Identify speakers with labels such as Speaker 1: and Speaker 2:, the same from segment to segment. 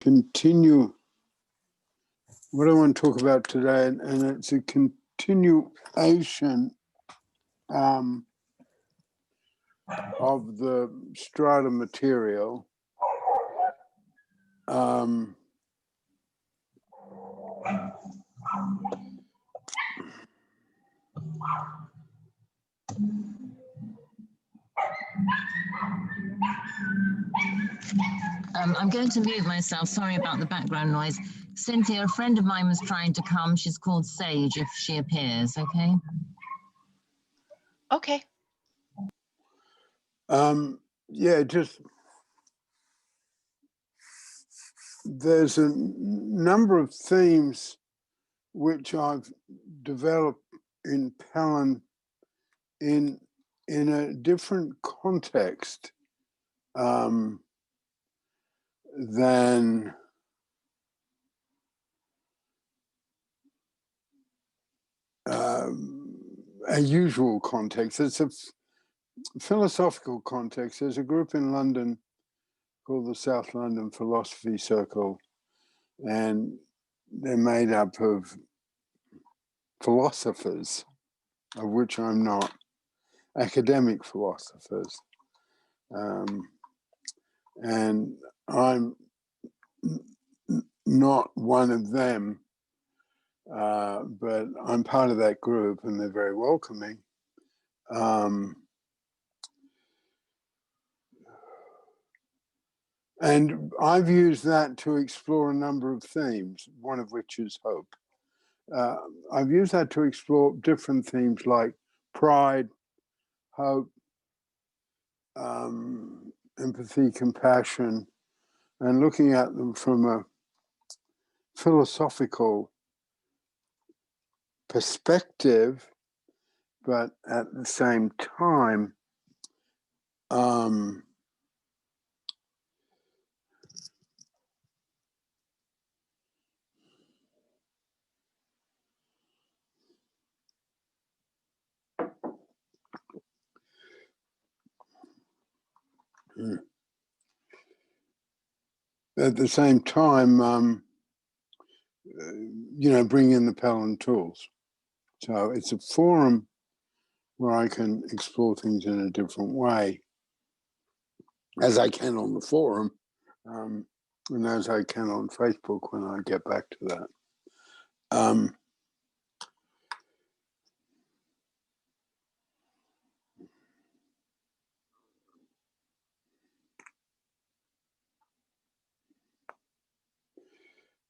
Speaker 1: continue what I want to talk about today, and it's a continuation of the strata material.
Speaker 2: I'm going to mute myself. Sorry about the background noise. Cynthia, a friend of mine was trying to come. She's called Sage if she appears, okay?
Speaker 3: Okay.
Speaker 1: Yeah, just there's a number of themes which I've developed in Pellin in a different context than a usual context. It's a philosophical context. There's a group in London called the South London Philosophy Circle, and they're made up of philosophers, of which I'm not, academic philosophers. And I'm not one of them, but I'm part of that group and they're very welcoming. And I've used that to explore a number of themes, one of which is hope. I've used that to explore different themes like pride, hope, empathy, compassion, and looking at them from a philosophical perspective, but at the same time, bring in the Pellin tools. So it's a forum where I can explore things in a different way, as I can on the forum, and as I can on Facebook when I get back to that.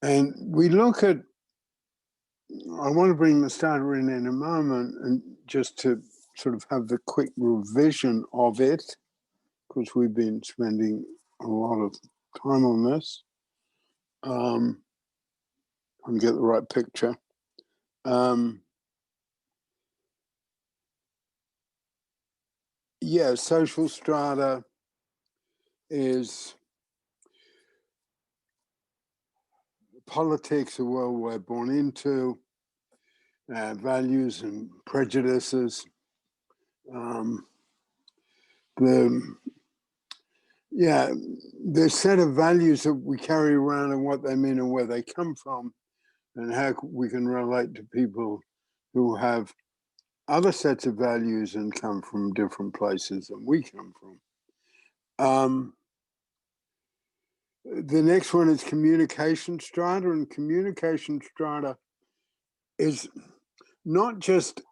Speaker 1: And we look at, I want to bring the starter in a moment, and just to sort of have the quick revision of it, because we've been spending a lot of time on this. And get the right picture. Yeah, social strata is politics, a world we're born into, values and prejudices. The set of values that we carry around and what they mean and where they come from, and how we can relate to people who have other sets of values and come from different places than we come from. The next one is communication strata, and communication strata is not just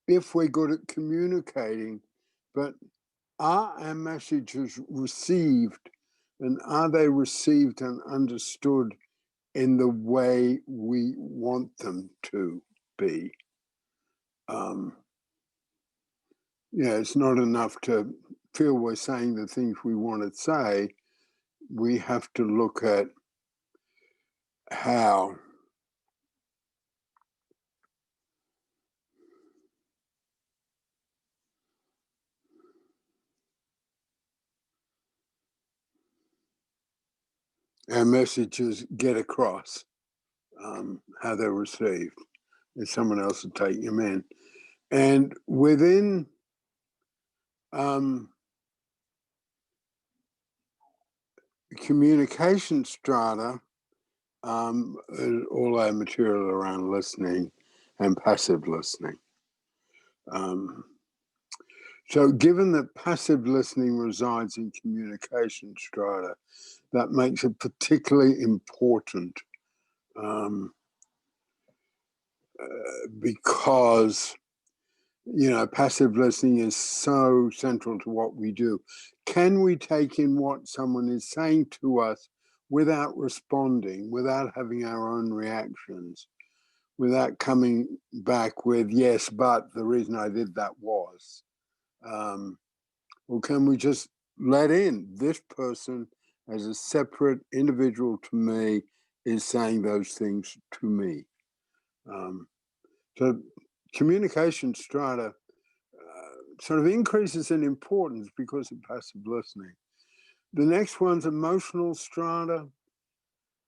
Speaker 1: if we're good at communicating, but are our messages received, and are they received and understood in the way we want them to be? It's not enough to feel we're saying the things we want to say. We have to look at how our messages get across, how they're received, if someone else will take them in. And within communication strata, all our material around listening and passive listening. So given that passive listening resides in communication strata, that makes it particularly important because, you know, passive listening is so central to what we do. Can we take in what someone is saying to us without responding, without having our own reactions, without coming back with, yes, but the reason I did that was? Or can we just let in this person as a separate individual to me is saying those things to me? So communication strata sort of increases in importance because of passive listening. The next one's emotional strata,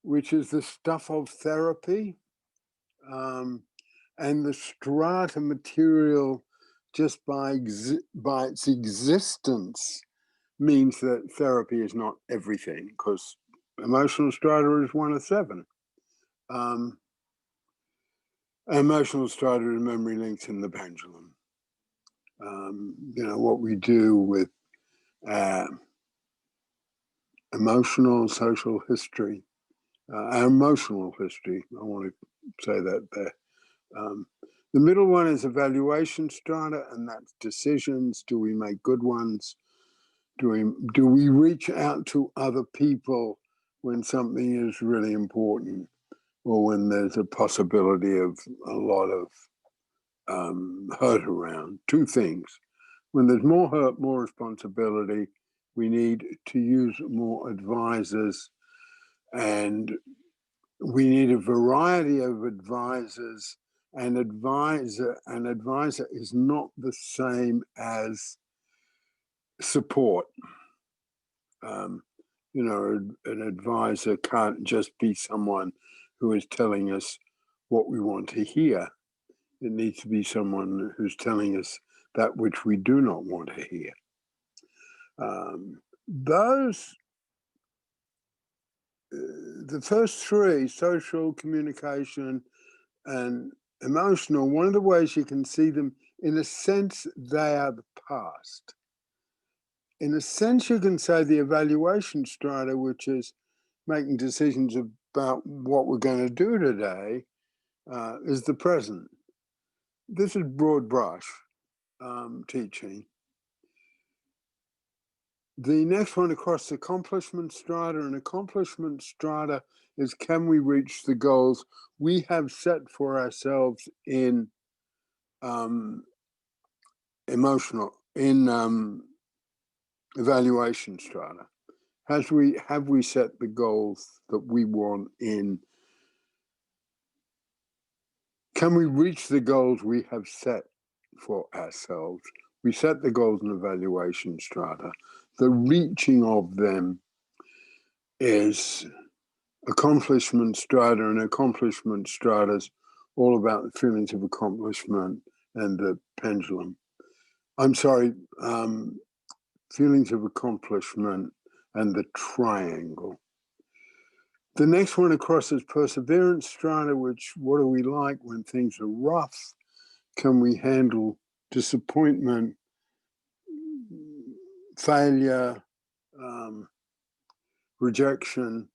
Speaker 1: which is the stuff of therapy. And the strata material, just by its existence, means that therapy is not everything, because emotional strata is one of 7. Emotional strata is memory links in the pendulum. You know, what we do with emotional social history, our emotional history, I want to say that there. The middle one is evaluation strata, and that's decisions. Do we make good ones? Do we reach out to other people when something is really important, or when there's a possibility of a lot of hurt around? 2 things. When there's more hurt, more responsibility, we need to use more advisors, and we need a variety of advisors. An advisor is not the same as support. You know, an advisor can't just be someone who is telling us what we want to hear. It needs to be someone who's telling us that which we do not want to hear. The first 3, social, communication, and emotional, one of the ways you can see them, in a sense, they are the past. In a sense, you can say the evaluation strata, which is making decisions about what we're going to do today, is the present. This is broad brush teaching. The next one across, accomplishment strata, and accomplishment strata is, can we reach the goals we have set for ourselves in evaluation strata? Have we set the goals that we want in? Can we reach the goals we have set for ourselves? We set the goals in evaluation strata. The reaching of them is accomplishment strata, and accomplishment strata's all about the feelings of accomplishment and the pendulum. I'm sorry, feelings of accomplishment and the triangle. The next one across is perseverance strata, which, what do we like when things are rough? Can we handle disappointment, failure, rejection,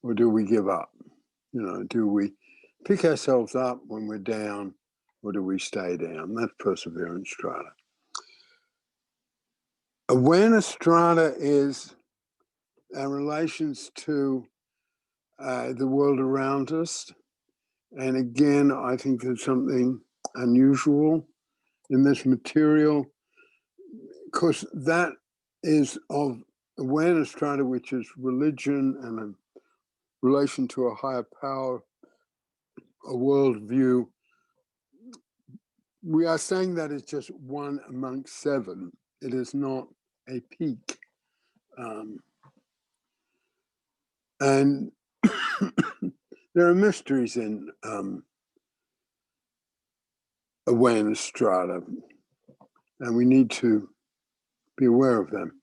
Speaker 1: or do we give up? You know, do we pick ourselves up when we're down, or do we stay down? That's perseverance strata. Awareness strata is our relations to the world around us. And again, I think there's something unusual in this material, because that is of awareness strata, which is religion and a relation to a higher power, a worldview. We are saying that it's just one amongst 7. It is not a peak. And there are mysteries in awareness strata, and we need to be aware of them.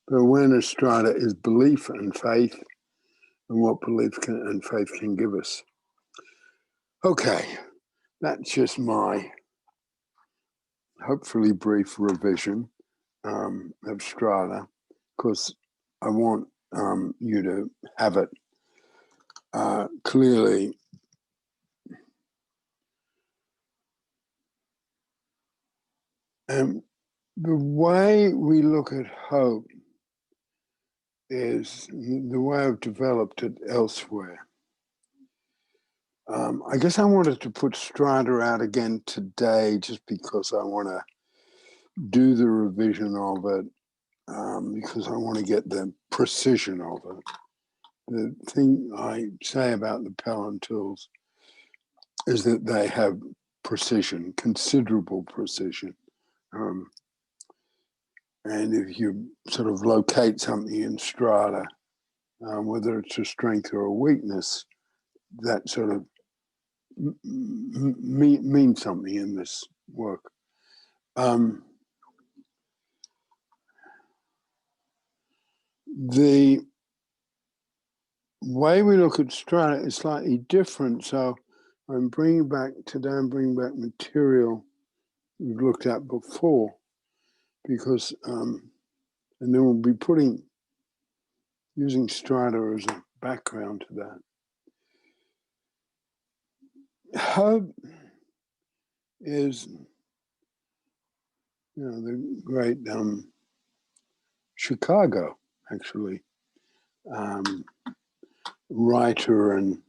Speaker 1: But awareness strata is belief and faith, and what belief and faith can give us. Okay, that's just my hopefully brief revision of strata, because I want you to have it clearly. And the way we look at hope is the way I've developed it elsewhere. I guess I wanted to put strata out again today just because I want to do the revision of it, because I want to get the precision of it. The thing I say about the Pellin tools is that they have precision, considerable precision. And if you sort of locate something in strata, whether it's a strength or a weakness, that sort of means something in this work. The way we look at strata is slightly different. So I'm bringing back material we've looked at before, because, and then we'll be using strata as a background to that. Hope is, the great Chicago, actually, writer and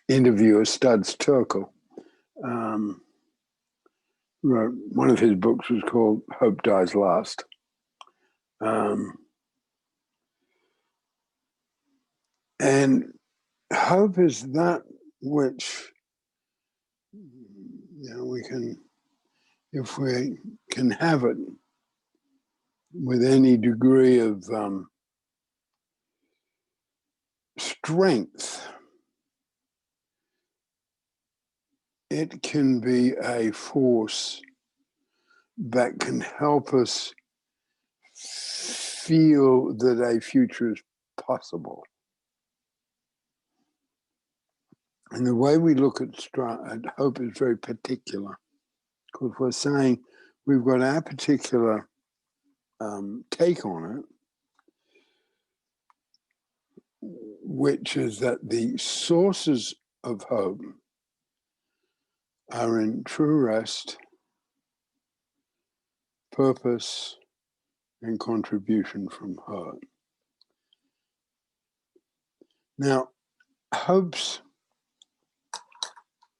Speaker 1: interviewer Studs Terkel, wrote, one of his books was called Hope Dies Last. And hope is that which, we can, if we can have it with any degree of strength, it can be a force that can help us feel that a future is possible. And the way we look at hope is very particular, because we're saying we've got our particular take on it, which is that the sources of hope are in true rest, purpose, and contribution from heart. Now, hope's,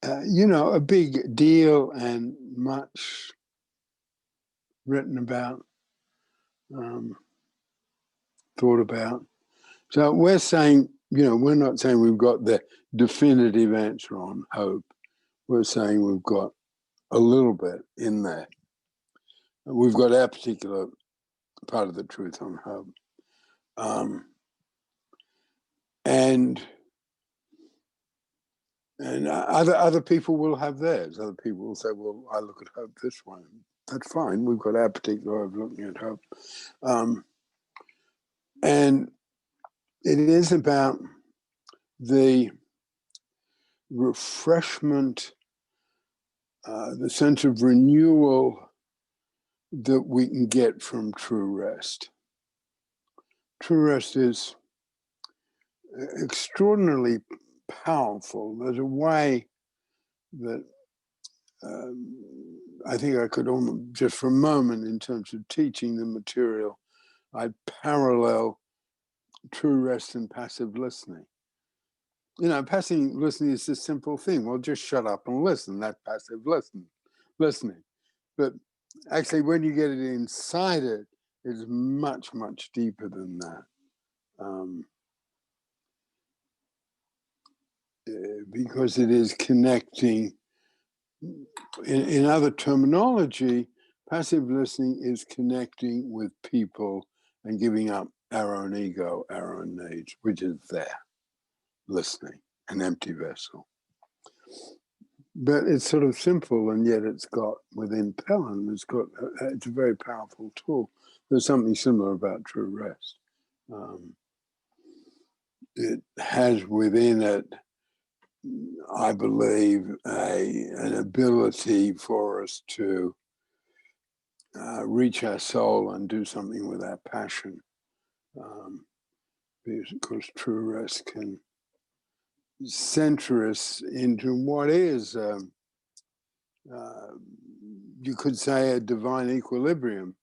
Speaker 1: a big deal and much written about, thought about. So we're saying, we're not saying we've got the definitive answer on hope. We're saying we've got a little bit in there. We've got our particular part of the truth on hope. And other people will have theirs. Other people will say, well, I look at hope this way. That's fine. We've got our particular way of looking at hope. And it is about the refreshment, the sense of renewal that we can get from true rest. True rest is extraordinarily powerful. There's a way that I think I could almost, just for a moment, in terms of teaching the material, I'd parallel true rest and passive listening. Passive listening is a simple thing. Well, just shut up and listen. That's passive listening. But actually, when you get it inside it, it's much, much deeper than that. Because it is connecting. In other terminology, passive listening is connecting with people and giving up our own ego, our own needs, which is there, listening, an empty vessel. But it's sort of simple, and yet it's got, within Pellin, it's a very powerful tool. there's something similar about true rest. It has within it, I believe, an ability for us to reach our soul and do something with our passion. Because true rest can center us into what is, you could say, a divine equilibrium,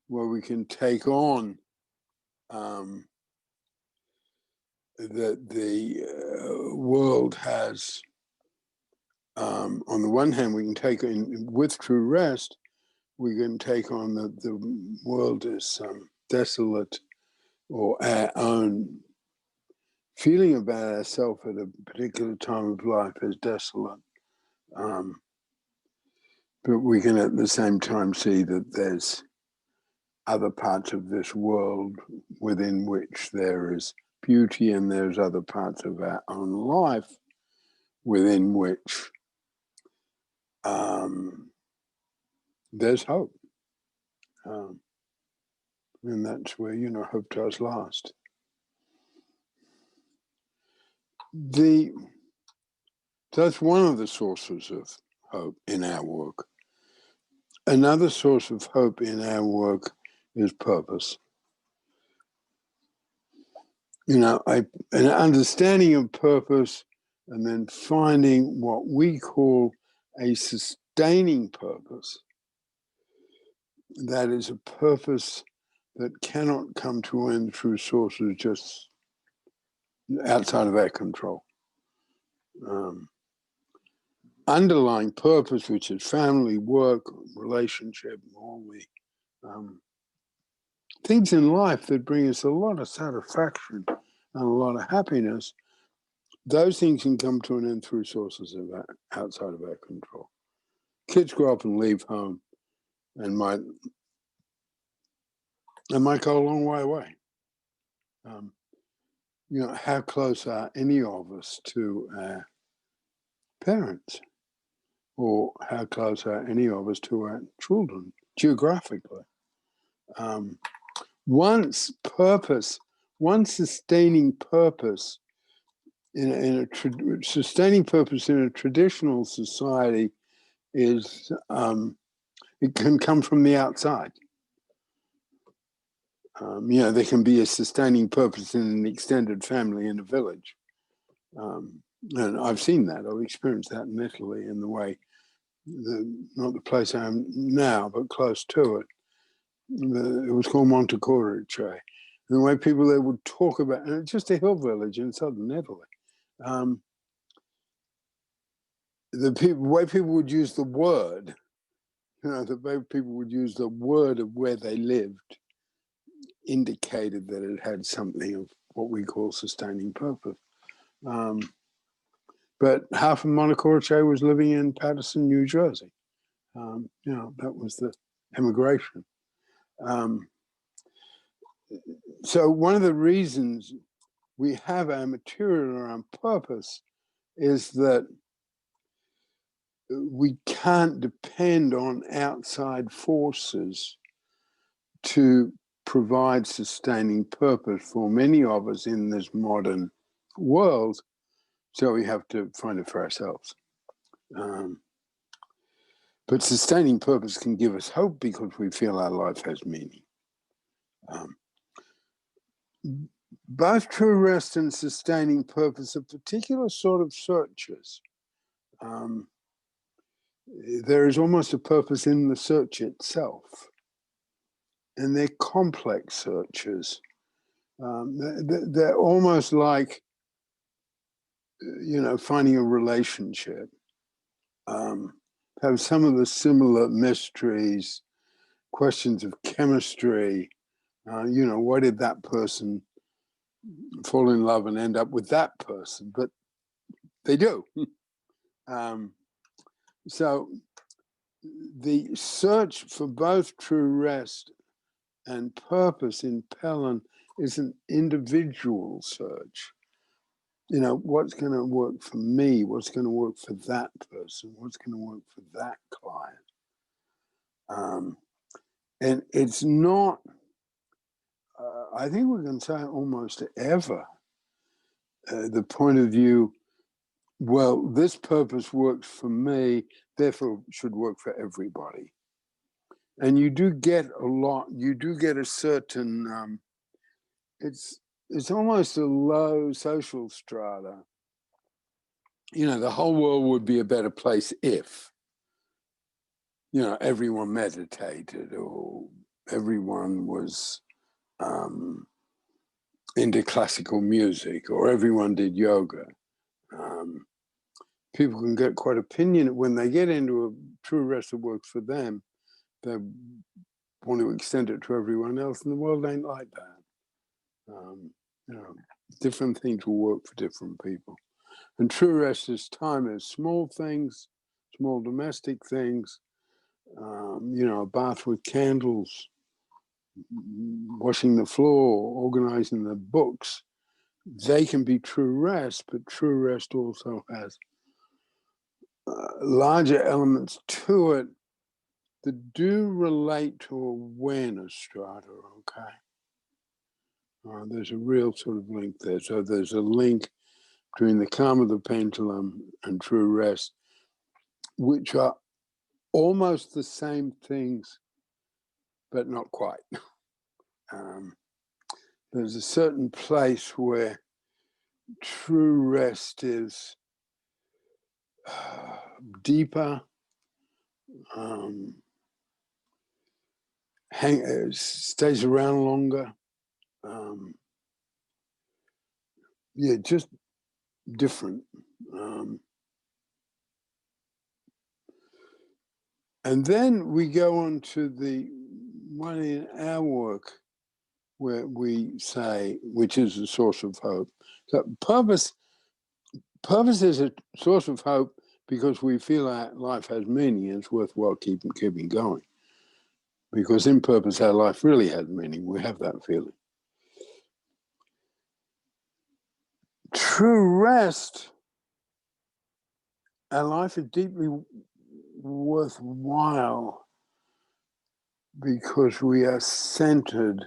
Speaker 1: where we can take on that the world has. On the one hand, we can take in with true rest, we can take on the world as desolate, or our own feeling about ourselves at a particular time of life as desolate. But we can at the same time see that there's other parts of this world within which there is beauty, and there's other parts of our own life within which there's hope. And that's where, hope does last. That's one of the sources of hope in our work. Another source of hope in our work is purpose. An understanding of purpose, and then finding what we call a sustaining purpose. That is a purpose that cannot come to an end through sources just outside of our control. Underlying purpose, which is family, work, relationship, all the things in life that bring us a lot of satisfaction and a lot of happiness, those things can come to an end through sources outside of our control. Kids grow up and leave home and might go a long way away. How close are any of us to our parents? Or how close are any of us to our children geographically? One sustaining purpose sustaining purpose in a traditional society is it can come from the outside. There can be a sustaining purpose in an extended family in a village. And I've seen that. I've experienced that in Italy, in the way, not the place I am now, but close to it. It was called Montecorce. And the way people there would talk about, and it's just a hill village in southern Italy. The way people would use the word, the way people would use the word of where they lived, indicated that it had something of what we call sustaining purpose. But half of Montecorce was living in Paterson, New Jersey. That was the emigration. So one of the reasons we have our material around purpose is that we can't depend on outside forces to provide sustaining purpose for many of us in this modern world, so we have to find it for ourselves. But sustaining purpose can give us hope because we feel our life has meaning. Both true rest and sustaining purpose are particular sort of searches. There is almost a purpose in the search itself. And they're complex searches. They're almost like, finding a relationship. Have some of the similar mysteries, questions of chemistry. Why did that person fall in love and end up with that person? But they do. So the search for both true rest and purpose in Pellin is an individual search. What's going to work for me? What's going to work for that person? What's going to work for that client? And it's not I think we can say almost ever, the point of view, well, this purpose works for me, therefore should work for everybody. And you do get a lot, you do get a certain, it's almost a low social strata. You know, the whole world would be a better place if, you know, everyone meditated or everyone was into classical music or everyone did yoga. People can get quite opinionated when they get into a true rest that works for them. They want to extend it to everyone else, and the world ain't like that. You know, different things will work for different people. And true rest is time is small things, small domestic things. You know, a bath with candles, washing the floor, organizing the books. They can be true rest, but true rest also has larger elements to it that do relate to awareness strata, okay? There's a real sort of link there. So there's a link between the calm of the pendulum and true rest, which are almost the same things, but not quite. There's a certain place where true rest is deeper, stays around longer. Yeah, just different. And then we go on to the one in our work where we say, which is a source of hope. So purpose is a source of hope because we feel our life has meaning and it's worthwhile keeping going. Because in purpose, our life really has meaning. We have that feeling. True rest, our life is deeply worthwhile because we are centered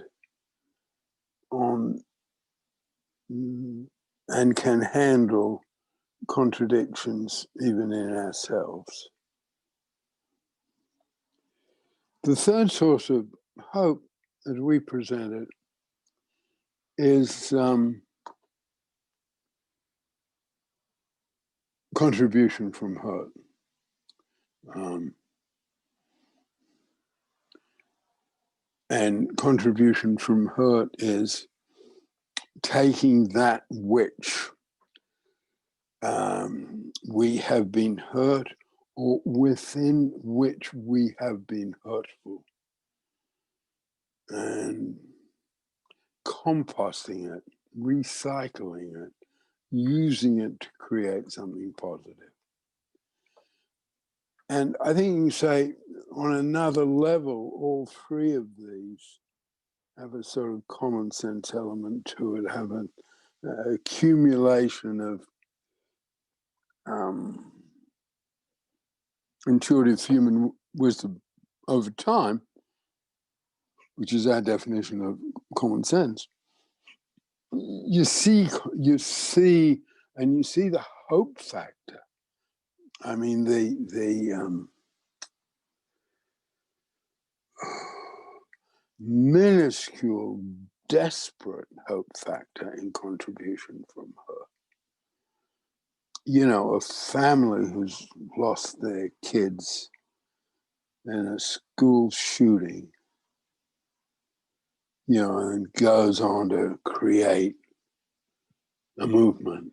Speaker 1: on and can handle contradictions even in ourselves. The third source of hope, as we present it, is contribution from hurt. And contribution from hurt is taking that which we have been hurt or within which we have been hurtful and composting it, recycling it, using it to create something positive. And I think you can say on another level, all three of these have a sort of common sense element to it, have an accumulation of intuitive human wisdom over time, which is our definition of common sense. You see the hope factor. I mean, the minuscule, desperate hope factor in contribution from her. You know, a family who's lost their kids in a school shooting, you know, and goes on to create a movement,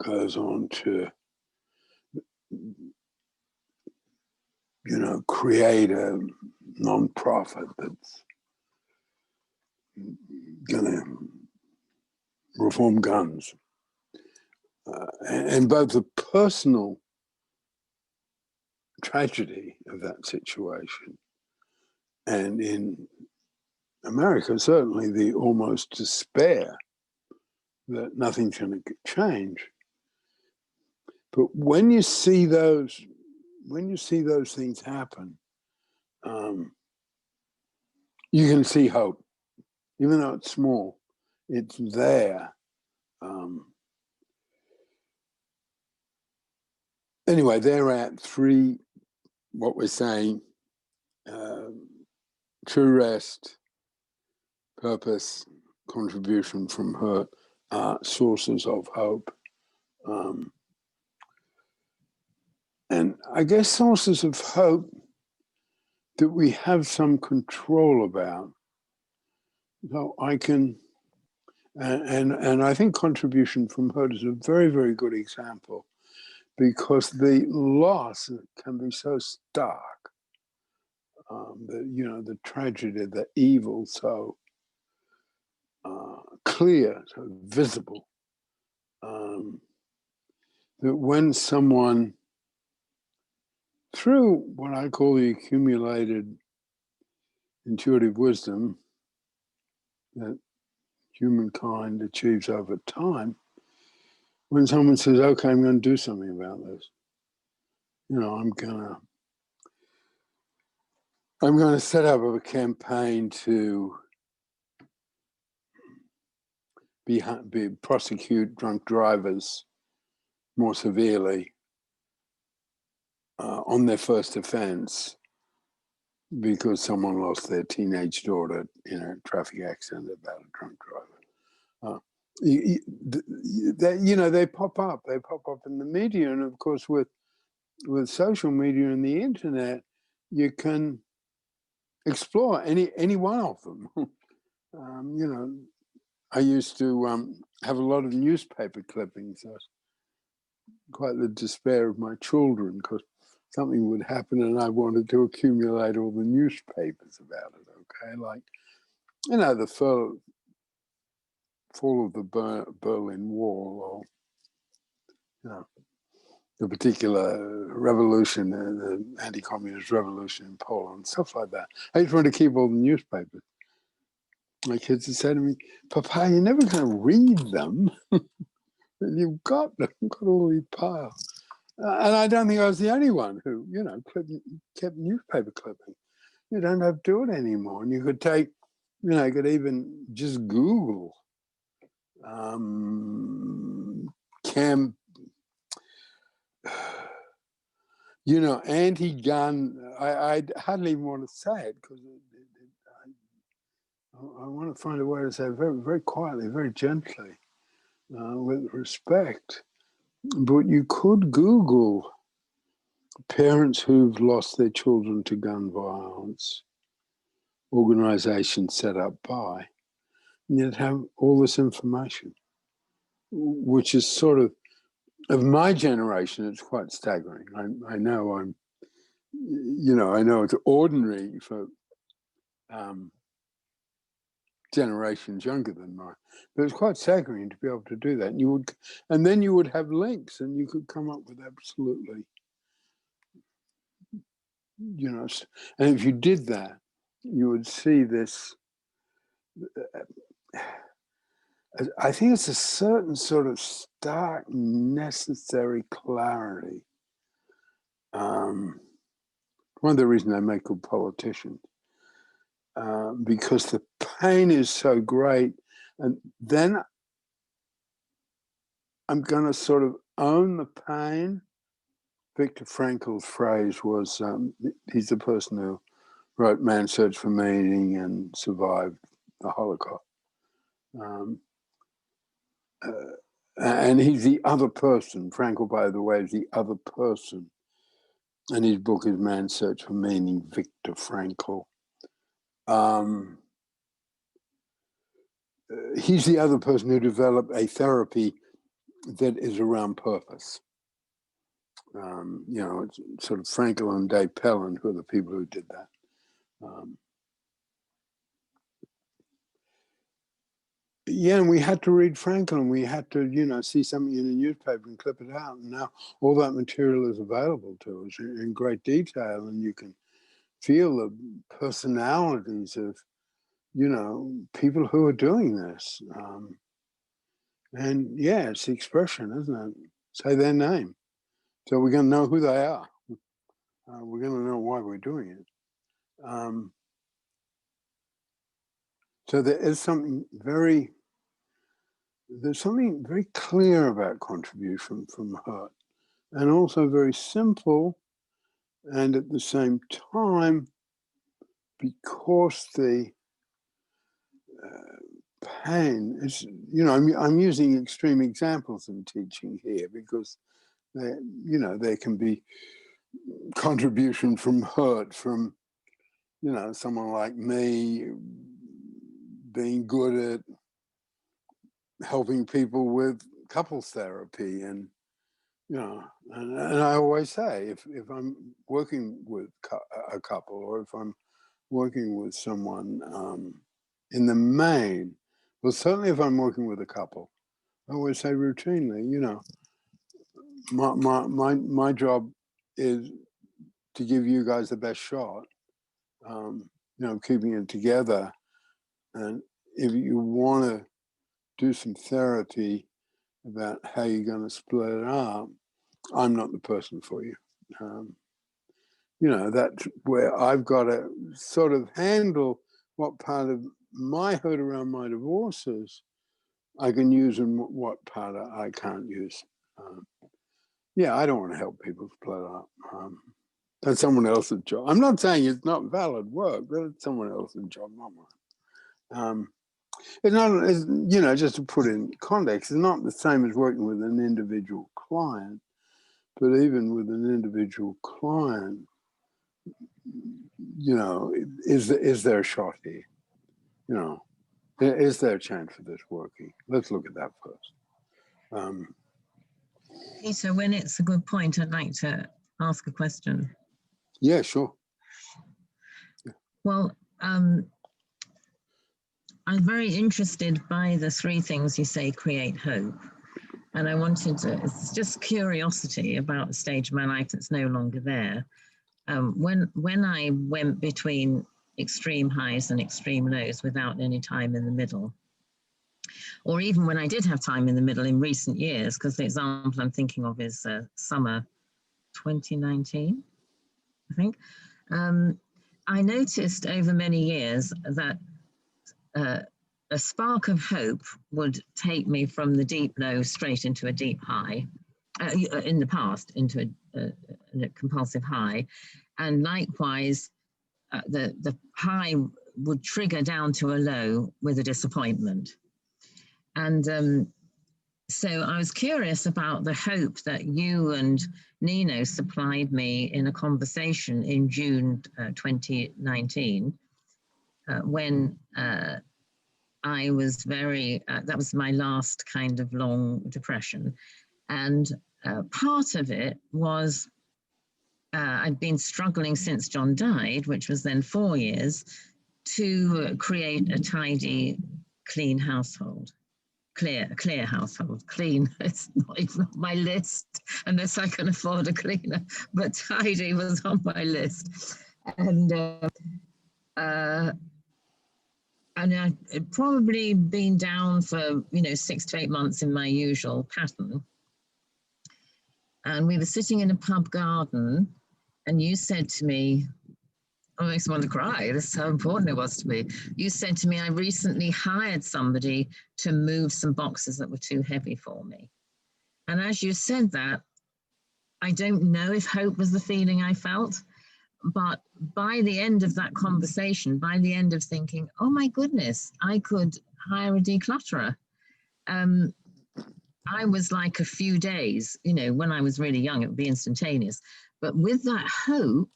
Speaker 1: goes on to, you know, create a nonprofit that's going to reform guns. And both the personal tragedy of that situation and in America, certainly the almost despair that nothing's going to change. But when you see those things happen, you can see hope. even though it's small, it's there. Anyway, they're at three, what we're saying, true rest, purpose, contribution from hurt, sources of hope. And I guess sources of hope that we have some control about. So I can, and I think contribution from hurt is a very, very good example, because the loss can be so stark, the tragedy, the evil, so clear, so visible, that when someone, through what I call the accumulated intuitive wisdom that humankind achieves over time, when someone says, okay, I'm going to do something about this, I'm going to set up a campaign to prosecute drunk drivers more severely on their first offense because someone lost their teenage daughter in a traffic accident about a drunk driver. They pop up in the media, and of course with social media and the internet, you can explore any one of them. I used to have a lot of newspaper clippings. Quite the despair of my children, because something would happen and I wanted to accumulate all the newspapers about it. Okay, like the fall of the Berlin Wall, or the particular revolution, the anti-communist revolution in Poland, stuff like that. I just wanted to keep all the newspapers. My kids would say to me, "Papa, you're never going to read them." And you've got them, got all these piles. And I don't think I was the only one who, kept newspaper clippings. You don't have to do it anymore. And you could take, you could even just Google anti-gun. I hardly even want to say it because I want to find a way to say it very, very quietly, very gently, with respect. But you could Google parents who've lost their children to gun violence, organizations set up by, and you'd have all this information, which is sort of my generation, it's quite staggering. I know I know it's ordinary for generations younger than mine, but it's quite staggering to be able to do that. And then you would have links, and you could come up with absolutely, and if you did that, you would see this. I think it's a certain sort of stark, necessary clarity. One of the reasons they make good politicians, because the pain is so great, and then I'm going to sort of own the pain. Viktor Frankl's phrase was, he's the person who wrote Man's Search for Meaning and survived the Holocaust. And he's the other person. Frankl, by the way, is the other person. And his book is Man's Search for Meaning, Viktor Frankl. He's the other person who developed a therapy that is around purpose. It's sort of Frankl and Dave Pellin, who are the people who did that. And we had to read Frankl, and we had to, see something in a newspaper and clip it out. And now all that material is available to us in great detail, and you can feel the personalities of, people who are doing this. And it's the expression, isn't it? Say their name. So we're going to know who they are. We're going to know why we're doing it. So there's something very clear about contribution from hurt, and also very simple, and at the same time, because the pain is, I'm using extreme examples in teaching here because there can be contribution from hurt from, someone like me being good at helping people with couples therapy, and and I always say, if I'm working with a couple, or if I'm working with someone, in the main, well, certainly if I'm working with a couple, I always say routinely, my job is to give you guys the best shot, keeping it together. And if you want to do some therapy about how you're going to split it up, I'm not the person for you. That's where I've got to sort of handle what part of my hurt around my divorces I can use and what part I can't use. I don't want to help people split up. That's someone else's job. I'm not saying it's not valid work, but it's someone else's job, not mine. It's not, just to put in context, it's not the same as working with an individual client, but even with an individual client, is there a shot here? Is there a chance for this working? Let's look at that first.
Speaker 2: Peter, when it's a good point, I'd like to ask a question.
Speaker 1: Yeah, sure. Yeah.
Speaker 2: Well, I'm very interested by the three things you say create hope. And I wanted to, it's just curiosity about a stage of my life that's no longer there. When I went between extreme highs and extreme lows without any time in the middle, or even when I did have time in the middle in recent years, because the example I'm thinking of is summer 2019, I think, I noticed over many years that a spark of hope would take me from the deep low straight into a deep high, in the past, into a compulsive high. And likewise, the high would trigger down to a low with a disappointment. And so I was curious about the hope that you and Nino supplied me in a conversation in June 2019, when I was that was my last kind of long depression. And part of it was I'd been struggling since John died, which was then 4 years, to create a tidy, clean household. Clear household. Clean, it's not even on my list unless I can afford a cleaner, but tidy was on my list. And I'd probably been down for 6 to 8 months in my usual pattern. And we were sitting in a pub garden, and you said to me, oh, it makes me want to cry. This is how important it was to me. You said to me, I recently hired somebody to move some boxes that were too heavy for me. And as you said that, I don't know if hope was the feeling I felt, but by the end of that conversation, by the end of thinking, oh my goodness, I could hire a declutterer. I was like a few days, when I was really young, it would be instantaneous. But with that hope,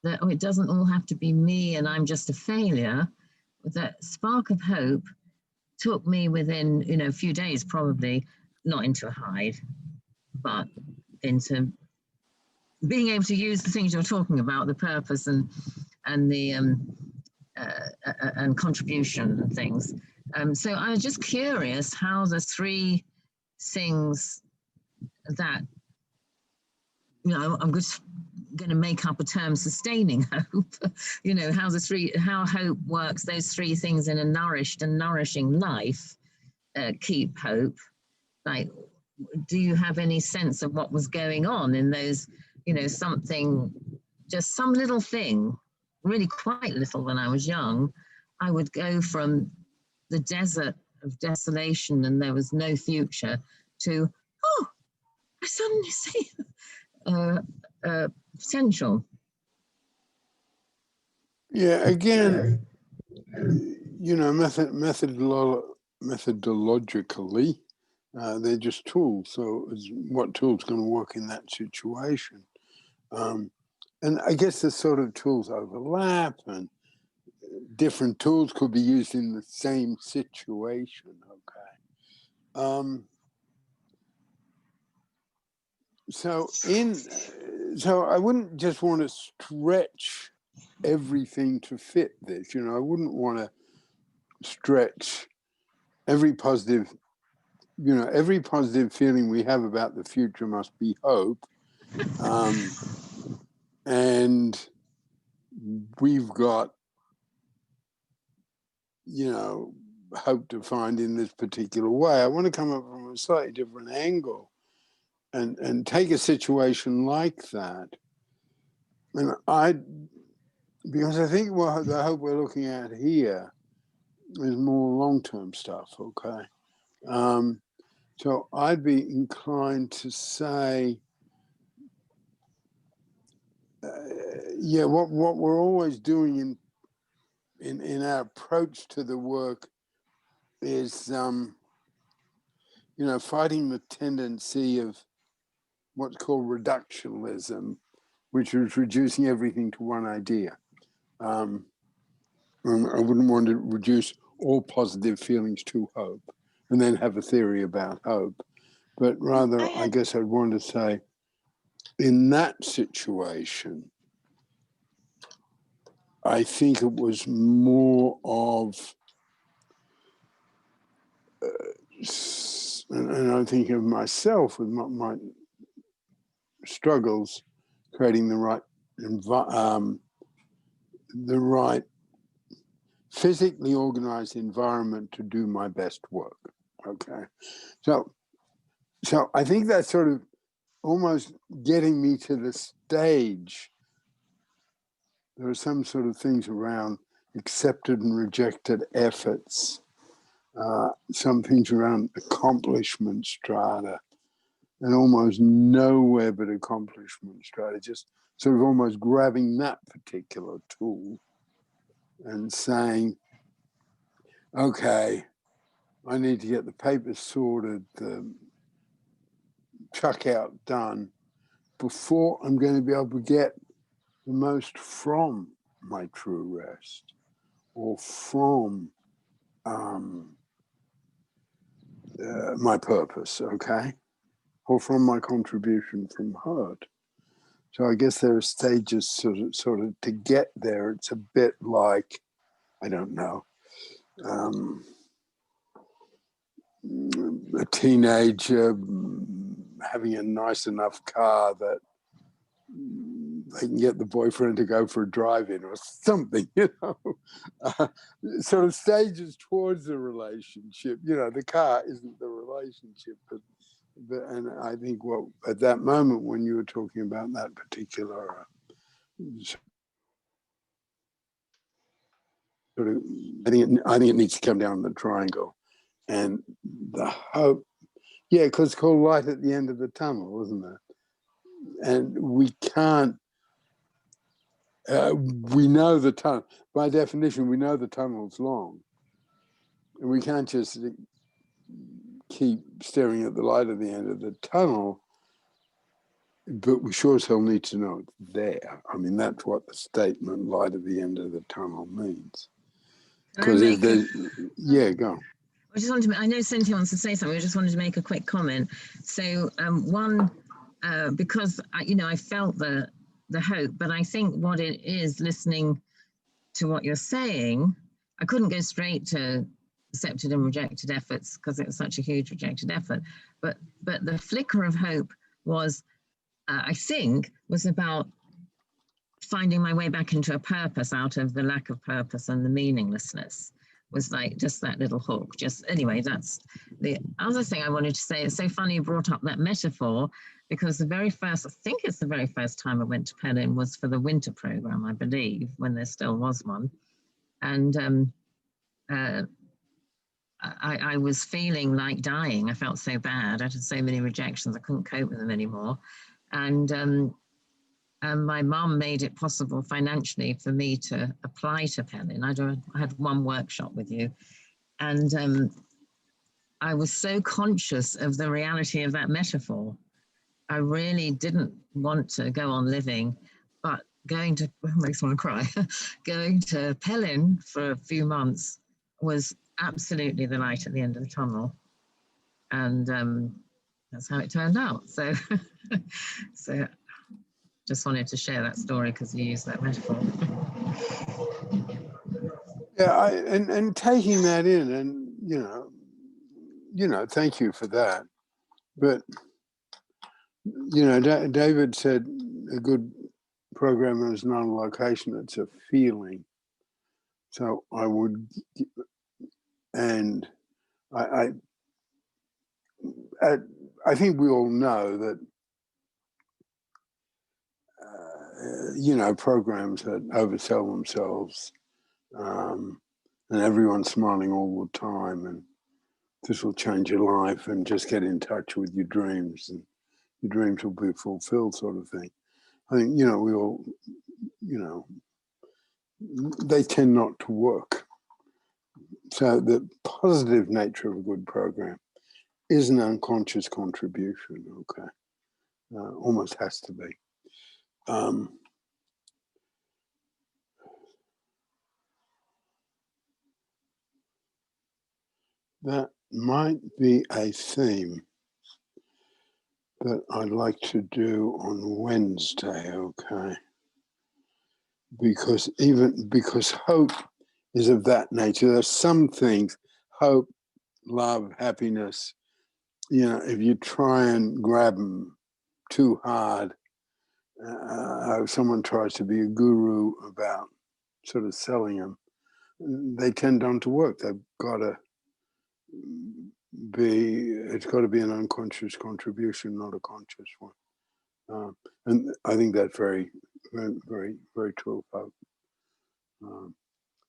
Speaker 2: that it doesn't all have to be me and I'm just a failure, that spark of hope took me within a few days, probably not into a hide, but into being able to use the things you're talking about, the purpose and the and contribution and things. So I was just curious how the three things that I'm just going to make up a term, sustaining hope, how hope works, those three things in a nourished and nourishing life keep hope. Like, do you have any sense of what was going on in those, something, just some little thing, really quite little when I was young, I would go from the desert of desolation and there was no future to, oh, I suddenly see potential.
Speaker 1: Yeah, again, you know, methodologically, they're just tools. So what tool's going to work in that situation? And I guess the sort of tools overlap, and different tools could be used in the same situation. Okay. So I wouldn't just want to stretch everything to fit this. You know, I wouldn't want to stretch every positive, you know, every positive feeling we have about the future must be hope. And we've got, you know, hope to find in this particular way. I want to come up from a slightly different angle and take a situation like that. And because I think the hope we're looking at here is more long-term stuff, okay? So I'd be inclined to say, yeah, what we're always doing in our approach to the work is, you know, fighting the tendency of what's called reductionism, which is reducing everything to one idea. I wouldn't want to reduce all positive feelings to hope and then have a theory about hope, but rather, I guess I'd want to say, in that situation, I think it was more of, and I'm thinking of myself with my struggles, creating the right physically organized environment to do my best work. Okay, so I think that's sort of almost getting me to the stage. There are some sort of things around accepted and rejected efforts, some things around accomplishment strata, and almost nowhere but accomplishment strata, just sort of almost grabbing that particular tool and saying, okay, I need to get the papers sorted, the chuck out done before I'm going to be able to get the most from my true rest or from my purpose, okay? Or from my contribution from hurt. So I guess there are stages sort of to get there. It's a bit like, I don't know, a teenager having a nice enough car that they can get the boyfriend to go for a drive-in or something, you know, sort of stages towards the relationship. You know, the car isn't the relationship, but and I think at that moment when you were talking about that particular sort of, I think it needs to come down the triangle, and the hope, yeah, because it's called light at the end of the tunnel, isn't it? And we can't. We know the tunnel. By definition, we know the tunnel's long, and we can't just keep staring at the light at the end of the tunnel. But we sure as hell need to know it's there. I mean, that's what the statement "light at the end of the tunnel" means. Because if there's, yeah, go.
Speaker 2: I just wanted to. I know Cynthia wants to say something. I just wanted to make a quick comment. So because I felt the hope, but I think what it is, listening to what you're saying, I couldn't go straight to accepted and rejected efforts because it was such a huge rejected effort. But the flicker of hope was, I think, was about finding my way back into a purpose out of the lack of purpose and the meaninglessness. Was like just that little hook. Just anyway, that's the other thing I wanted to say. It's so funny you brought up that metaphor, because I think it's the very first time I went to Pellin was for the winter program, I believe, when there still was one. And I was feeling like dying. I felt so bad. I had so many rejections. I couldn't cope with them anymore. And my mum made it possible financially for me to apply to Pellin. I had one workshop with you. And I was so conscious of the reality of that metaphor. I really didn't want to go on living, but going to, makes me want to cry, going to Pellin for a few months was absolutely the light at the end of the tunnel. And that's how it turned out. So, so just wanted to share that story because you used that metaphor.
Speaker 1: Yeah, and taking that in, and thank you for that. But David said a good program is not a location; it's a feeling. So I would, and I think we all know that programs that oversell themselves, and everyone's smiling all the time, and this will change your life, and just get in touch with your dreams, and your dreams will be fulfilled, sort of thing. I think we all, they tend not to work. So the positive nature of a good program is an unconscious contribution. Okay, almost has to be. That might be a theme that I'd like to do on Wednesday, okay? Because hope is of that nature. There's some things, hope, love, happiness, if you try and grab them too hard, someone tries to be a guru about sort of selling them, they tend not to work. They've got to it's got to be an unconscious contribution, not a conscious one. And I think that's very, very, very, very true of hope.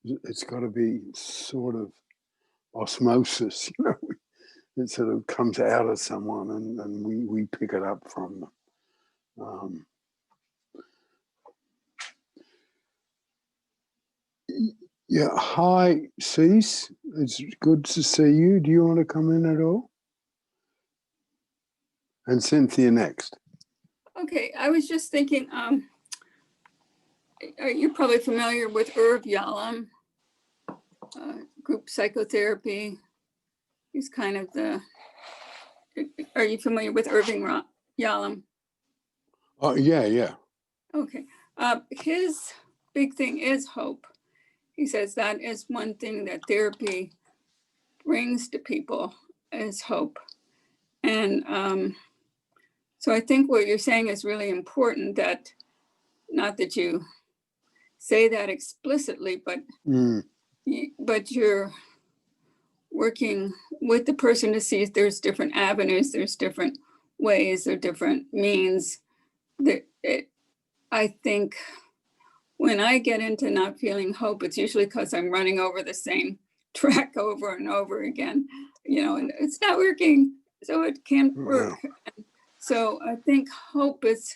Speaker 1: It's got to be sort of osmosis, it sort of comes out of someone, and we pick it up from them. Yeah, hi, Cease. It's good to see you. Do you want to come in at all? And Cynthia next.
Speaker 3: Okay, I was just thinking, you're probably familiar with Irv Yalom, group psychotherapy. He's kind of are you familiar with Irving Yalom?
Speaker 1: Oh, yeah.
Speaker 3: Okay. His big thing is hope. He says that is one thing that therapy brings to people is hope. And so I think what you're saying is really important, that not that you say that explicitly, but you're working with the person to see if there's different avenues, there's different ways or different means. I think when I get into not feeling hope, it's usually because I'm running over the same track over and over again, and it's not working, so it can't work. Wow. So I think hope is,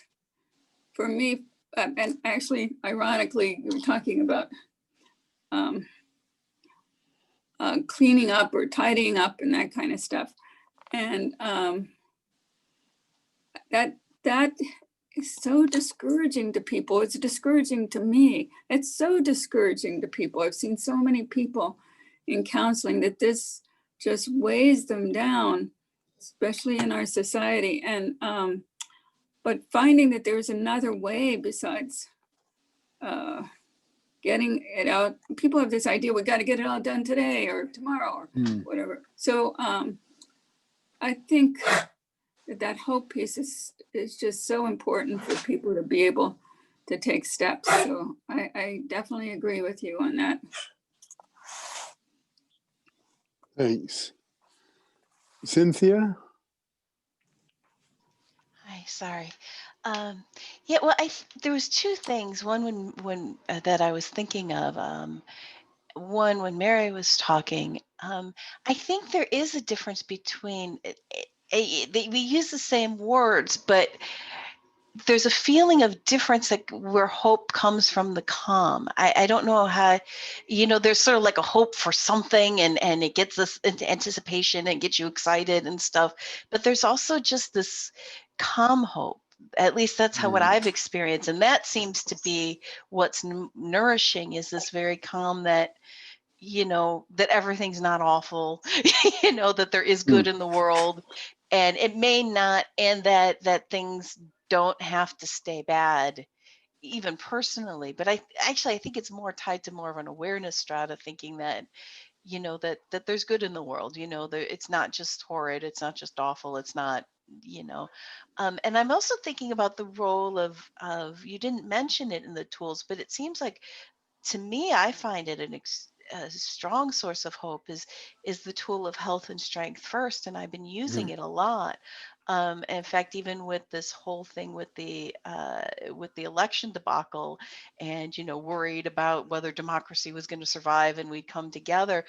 Speaker 3: for me, and actually, ironically, you were talking about cleaning up or tidying up and that kind of stuff. And that is so discouraging to people. It's discouraging to me. It's so discouraging to people. I've seen so many people in counseling that this just weighs them down, especially in our society. And but finding that there's another way besides getting it out. People have this idea, we got to get it all done today or tomorrow or whatever. So I think that hope piece is just so important for people to be able to take steps. So I definitely agree with you on that.
Speaker 1: Thanks. Cynthia?
Speaker 4: Hi, sorry. Yeah, well, there was two things. One when that I was thinking of, one, when Mary was talking, I think there is a difference between, we use the same words, but there's a feeling of difference, like where hope comes from the calm. I don't know how, there's sort of like a hope for something, and it gets us into anticipation and gets you excited and stuff. But there's also just this calm hope. At least that's how what I've experienced. And that seems to be what's nourishing, is this very calm that, that everything's not awful, that there is good in the world, and it may not, and that things don't have to stay bad, even personally. But I think it's more tied to more of an awareness strata, thinking that, that there's good in the world, that it's not just horrid, it's not just awful, it's not, and I'm also thinking about the role of, you didn't mention it in the tools, but it seems like, to me, I find it a strong source of hope is the tool of health and strength first, and I've been using it a lot. In fact, even with this whole thing with the election debacle, and worried about whether democracy was going to survive and we'd come together,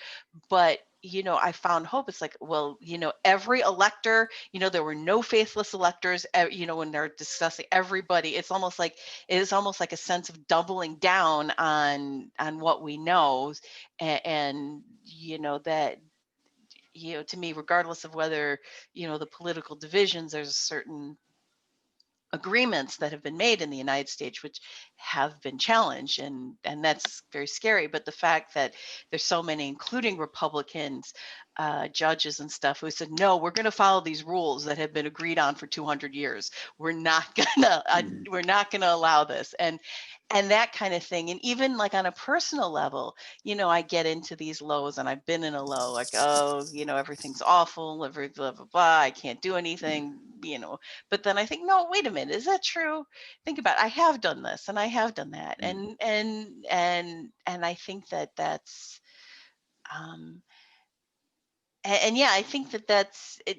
Speaker 4: but I found hope. It's like, well, every elector, there were no faithless electors. When they're discussing everybody, it's almost like a sense of doubling down on what we know, and that, to me, regardless of whether the political divisions, there's a certain agreements that have been made in the United States which have been challenged, and that's very scary. But the fact that there's so many, including Republicans, judges and stuff, who said, no, we're going to follow these rules that have been agreed on for 200 years. We're not gonna allow this, and that kind of thing. And even like on a personal level, I get into these lows, and I've been in a low, like, oh, everything's awful, blah blah blah, I can't do anything, but then I think, no, wait a minute, is that true? Think about it. I have done this and I have done that. And I think that that's, and yeah, I think that that's it.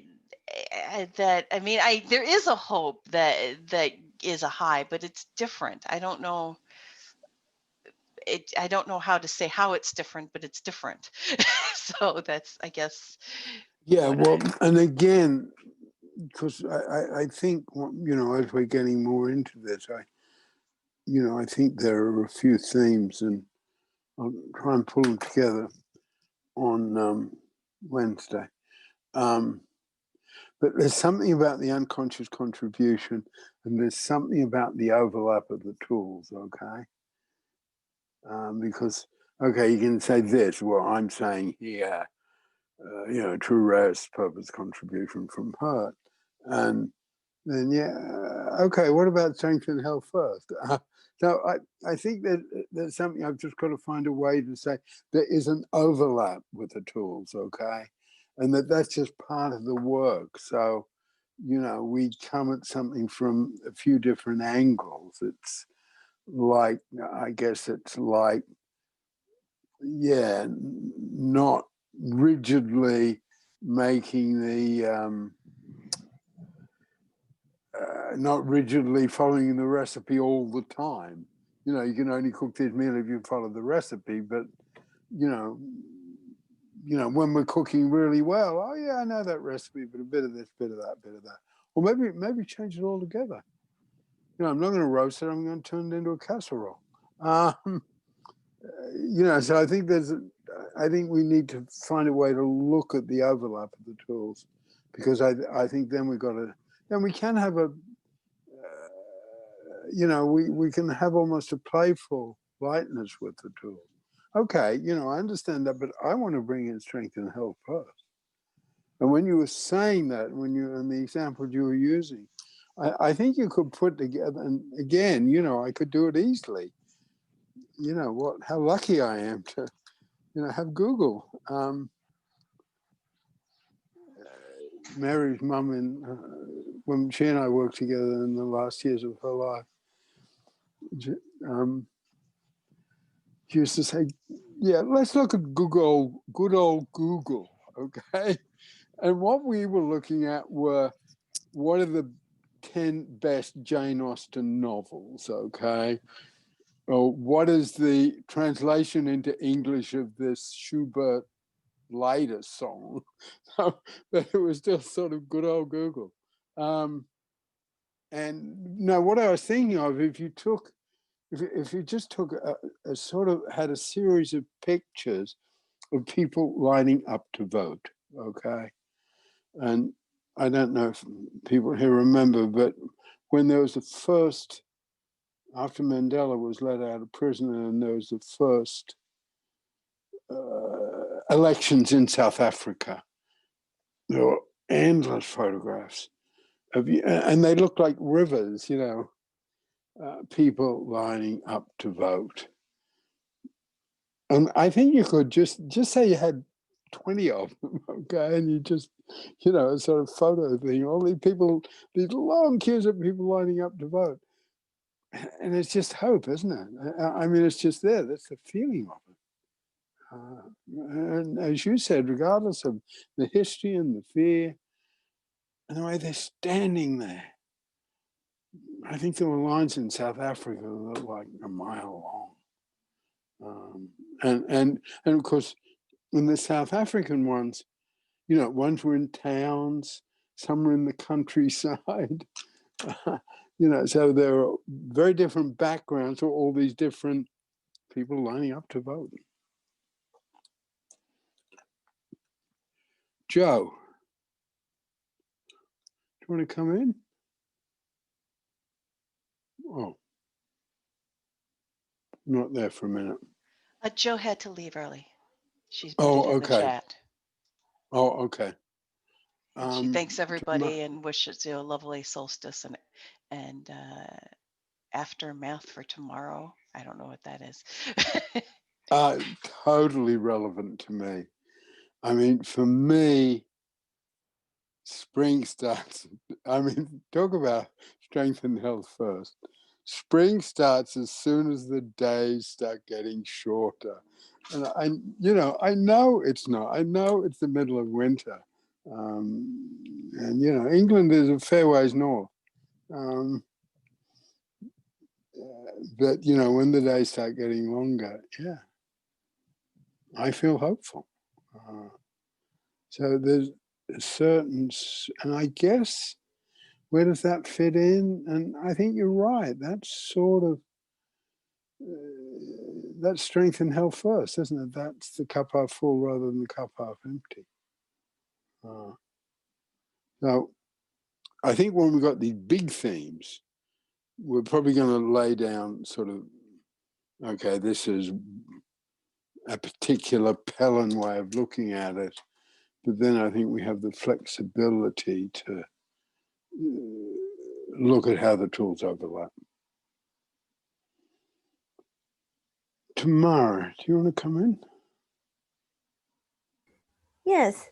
Speaker 4: That, I mean, there is a hope that is a high, but it's different. I don't know I don't know how to say how it's different, but it's different. So that's, I guess.
Speaker 1: Yeah, well, and again, because I think, as we're getting more into this, I think there are a few themes, and I'll try and pull them together on Wednesday. But there's something about the unconscious contribution, and there's something about the overlap of the tools, okay? Because, okay, you can say this, what I'm saying here, true rest, purpose, contribution from hurt. And then, okay, what about strength and health first? So I think that there's something I've just got to find a way to say there is an overlap with the tools, okay? And that's just part of the work. So, we come at something from a few different angles. It's like, I guess it's like, not rigidly making the, not rigidly following the recipe all the time. You can only cook this meal if you follow the recipe, but, when we're cooking really well, oh yeah, I know that recipe, but a bit of this, bit of that, bit of that. Or maybe change it all together. I'm not going to roast it, I'm going to turn it into a casserole. So I think I think we need to find a way to look at the overlap of the tools, because I think then we can have we can have almost a playful lightness with the tools. Okay, I understand that, but I want to bring in strength and health first. And when you were saying that, and the example you were using, I think you could put together, and again, I could do it easily. How lucky I am to, have Google. Mary's mum, when she and I worked together in the last years of her life, she used to say, let's look at Google, good old Google, okay? And what we were looking at were, what are the 10 best Jane Austen novels, okay? oh, what is the translation into English of this Schubert latest song? So, but it was still sort of good old Google. And no, what I was thinking of, if you took, if you just took a sort of had a series of pictures of people lining up to vote, okay? And I don't know if people here remember, but when there was the first, after Mandela was let out of prison, and there was the first elections in South Africa, there were endless photographs of, and they looked like rivers, you know, people lining up to vote. And I think you could just say you had 20 of them, okay, and you just, you know, a sort of photo thing, all these people, these long queues of people lining up to vote. And it's just hope, isn't it? I mean, it's just there. That's the feeling of it. And as you said, regardless of the history and the fear, and the way they're standing there, I think there were lines in South Africa that were like a mile long. And of course, in the South African ones, you know, ones were in towns, some were in the countryside. You know, so there are very different backgrounds for all these different people lining up to vote. Joe, do you want to come in? Oh, not there for a minute.
Speaker 4: Jo had to leave early. She's
Speaker 1: Oh,
Speaker 4: put it in the
Speaker 1: okay.
Speaker 4: chat.
Speaker 1: Oh, okay.
Speaker 4: She thanks everybody and wishes you a lovely solstice and aftermath for tomorrow. I don't know what that is.
Speaker 1: Totally relevant to me. I mean, for me, spring starts. I mean, talk about strength and health first. Spring starts as soon as the days start getting shorter. And I know it's not. I know it's the middle of winter. And, you know, England is a fair ways north. But, you know, when the days start getting longer, yeah, I feel hopeful. So there's a certain, and I guess, where does that fit in? And I think you're right. That's sort of, that's strength and health first, isn't it? That's the cup half full rather than the cup half empty. So I think when we've got these big themes, we're probably going to lay down sort of, okay, this is a particular Pellin way of looking at it. But then I think we have the flexibility to look at how the tools overlap. Tamara, do you want to come in?
Speaker 5: Yes.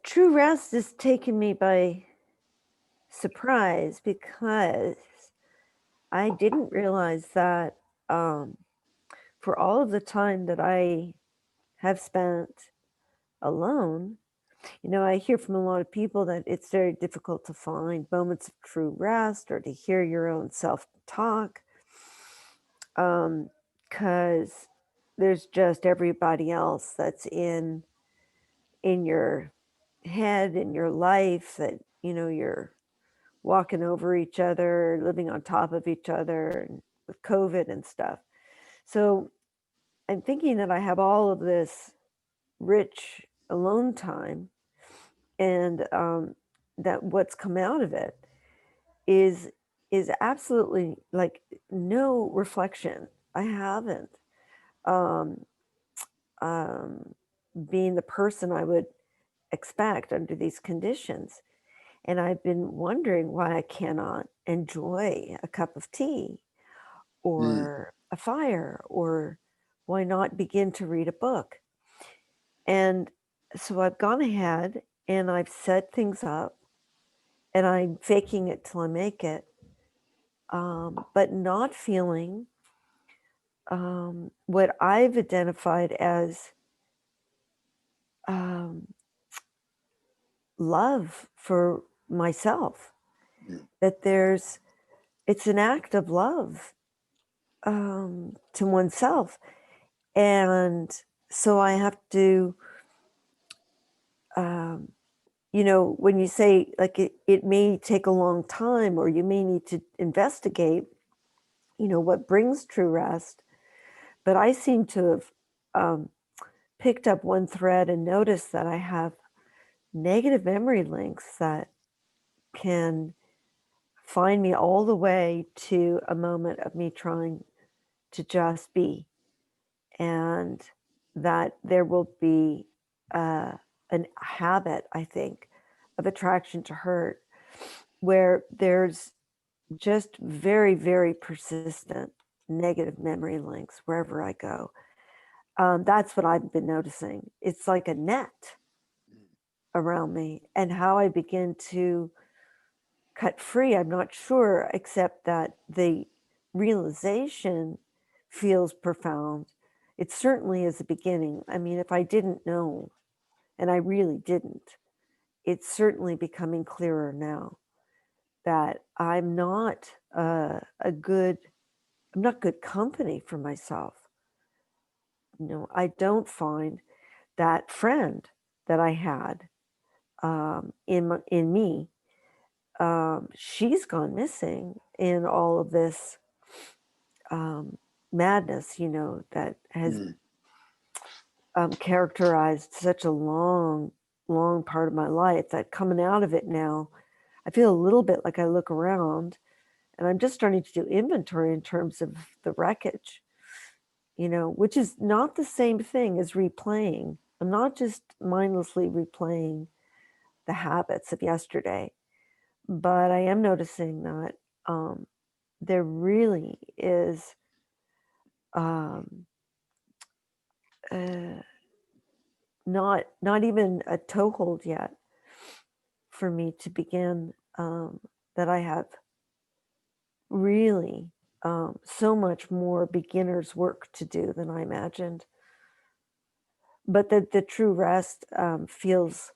Speaker 5: True rest has taken me by surprise because I didn't realize that for all of the time that I have spent alone, you know, I hear from a lot of people that it's very difficult to find moments of true rest or to hear your own self-talk because there's just everybody else that's in your head, in your life, that, you know, you're walking over each other, living on top of each other, and with COVID and stuff. So I'm thinking that I have all of this rich alone time, and that what's come out of it is absolutely like no reflection. I haven't being the person I would expect under these conditions. And I've been wondering why I cannot enjoy a cup of tea or a fire, or why not begin to read a book. And so I've gone ahead and I've set things up and I'm faking it till I make it, but not feeling what I've identified as love for myself. That there's it's an act of love to oneself. And so I have to, when you say like it may take a long time, or you may need to investigate, what brings true rest. But I seem to have picked up one thread and noticed that I have negative memory links that can find me all the way to a moment of me trying to just be, and that there will be a habit, I think, of attraction to hurt, where there's just very, very persistent negative memory links wherever I go. That's what I've been noticing. It's like a net around me, and how I begin to cut free, I'm not sure, except that the realization feels profound. It certainly is a beginning. I mean, if I didn't know, and I really didn't, it's certainly becoming clearer now that I'm not good company for myself. I don't find that friend that I had in me. She's gone missing in all of this madness, that has characterized such a long part of my life, that coming out of it now, I feel a little bit like I look around and I'm just starting to do inventory in terms of the wreckage, which is not the same thing as replaying. I'm not just mindlessly replaying the habits of yesterday, but I am noticing that there really is not even a toehold yet for me to begin, that I have really so much more beginner's work to do than I imagined. But the true rest feels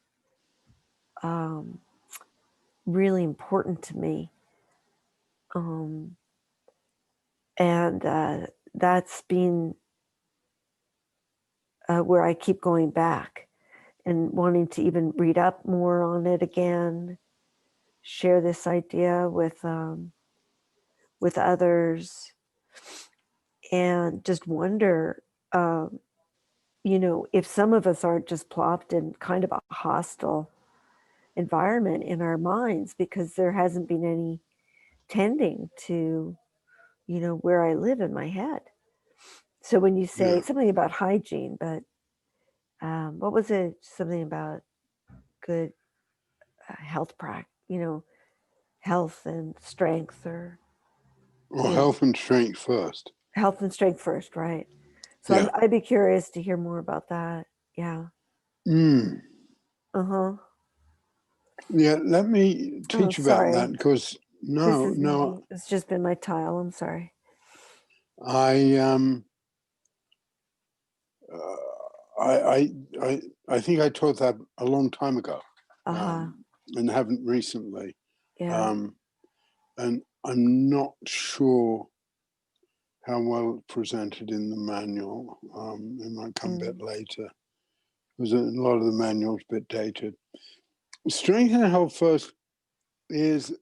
Speaker 5: really important to me. And that's been where I keep going back and wanting to even read up more on it again, share this idea with others, and just wonder, if some of us aren't just plopped in kind of a hostile environment in our minds because there hasn't been any tending to, where I live in my head. So when you say something about hygiene, but what was it? Something about good health practice, health and strength, or
Speaker 1: health and strength first.
Speaker 5: Health and strength first, right? So I'd be curious to hear more about that. Yeah.
Speaker 1: Yeah, let me teach about that, because
Speaker 5: it's just been my tile. I'm sorry.
Speaker 1: I think I taught that a long time ago, and haven't recently. And I'm not sure how well presented in the manual. It might come a bit later, because a lot of the manual's a bit dated. Strength and health first is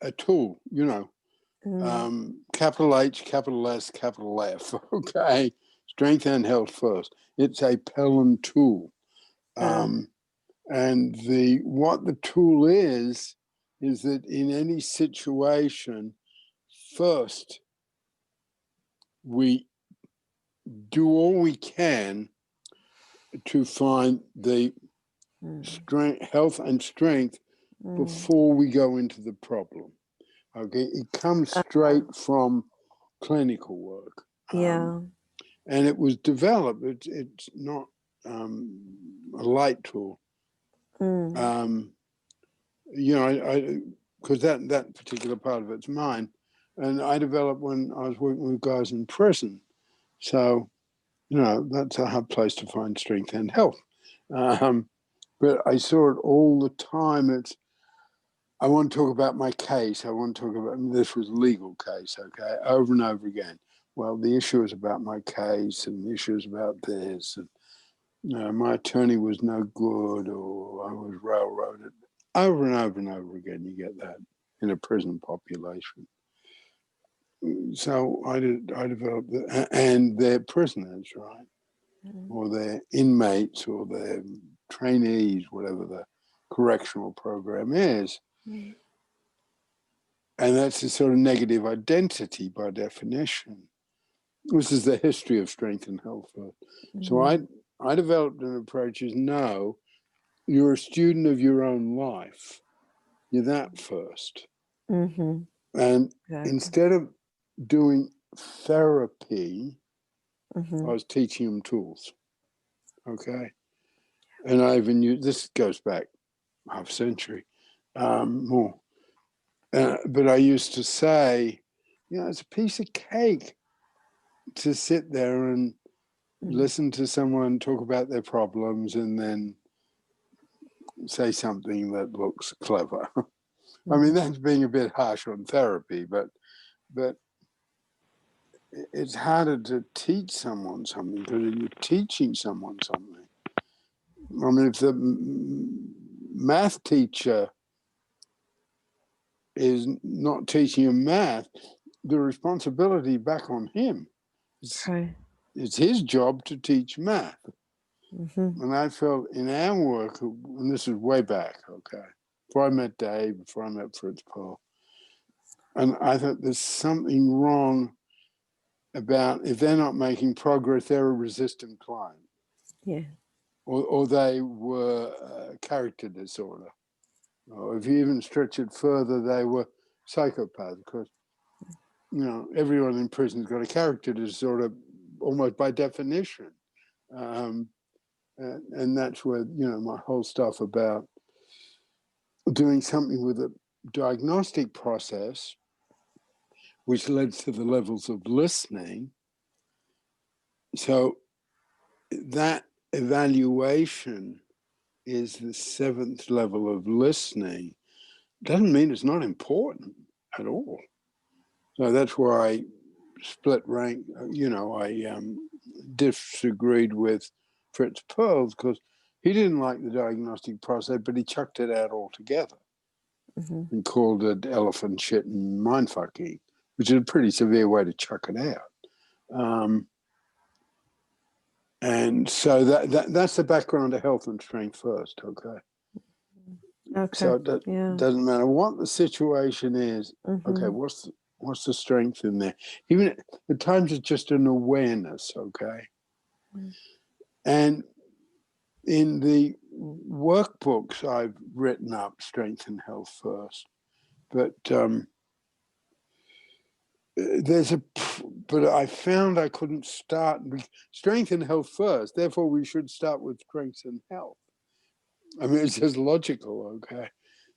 Speaker 1: a tool, capital H, capital S, capital F. Okay, strength and health first. It's a Pellin tool, and what the tool is that in any situation, first we do all we can to find the strength, health and strength before we go into the problem. Okay, it comes straight from clinical work. And it was developed. It's not a light tool. Because that particular part of it's mine, and I developed when I was working with guys in prison. So, that's a hard place to find strength and health. But I saw it all the time. I want to talk about my case. I want to talk about, this was a legal case, okay, over and over again. Well, the issue is about my case, and the issue is about this, and my attorney was no good, or I was railroaded. Over and over and over again, you get that in a prison population. So I developed, and they're prisoners, right? Or they're inmates, or they're trainees, whatever the correctional program is. And that's a sort of negative identity by definition. This is the history of strength and health. So I developed an approach is, no, you're a student of your own life. You're that first. And instead of doing therapy, I was teaching them tools. Okay. And I even use, this goes back half century, more. But I used to say, it's a piece of cake to sit there and listen to someone talk about their problems and then say something that looks clever. I mean, that's being a bit harsh on therapy, but it's harder to teach someone something because you're teaching someone something. I mean, if the math teacher is not teaching you math, the responsibility back on him. It's his job to teach math. And I felt in our work, and this is way back, okay, before I met Dave, before I met Fritz Perl, and I thought there's something wrong about if they're not making progress, they're a resistant client. Or they were character disorder. Or if you even stretch it further, they were psychopaths, because everyone in prison's got a character disorder almost by definition. And that's where, my whole stuff about doing something with a diagnostic process, which led to the levels of listening. So that evaluation is the 7th level of listening. Doesn't mean it's not important at all. So that's why I split rank, I disagreed with Fritz Perls because he didn't like the diagnostic process, but he chucked it out altogether and called it elephant shit and mindfucking, which is a pretty severe way to chuck it out. And so that's the background of health and strength first, okay? So it doesn't matter what the situation is. Okay, what's the strength in there? Even at times it's just an awareness, okay? And in the workbooks I've written up strength and health first, but but I found I couldn't start strength and health first. Therefore, we should start with strength and health. I mean, it's just logical, okay?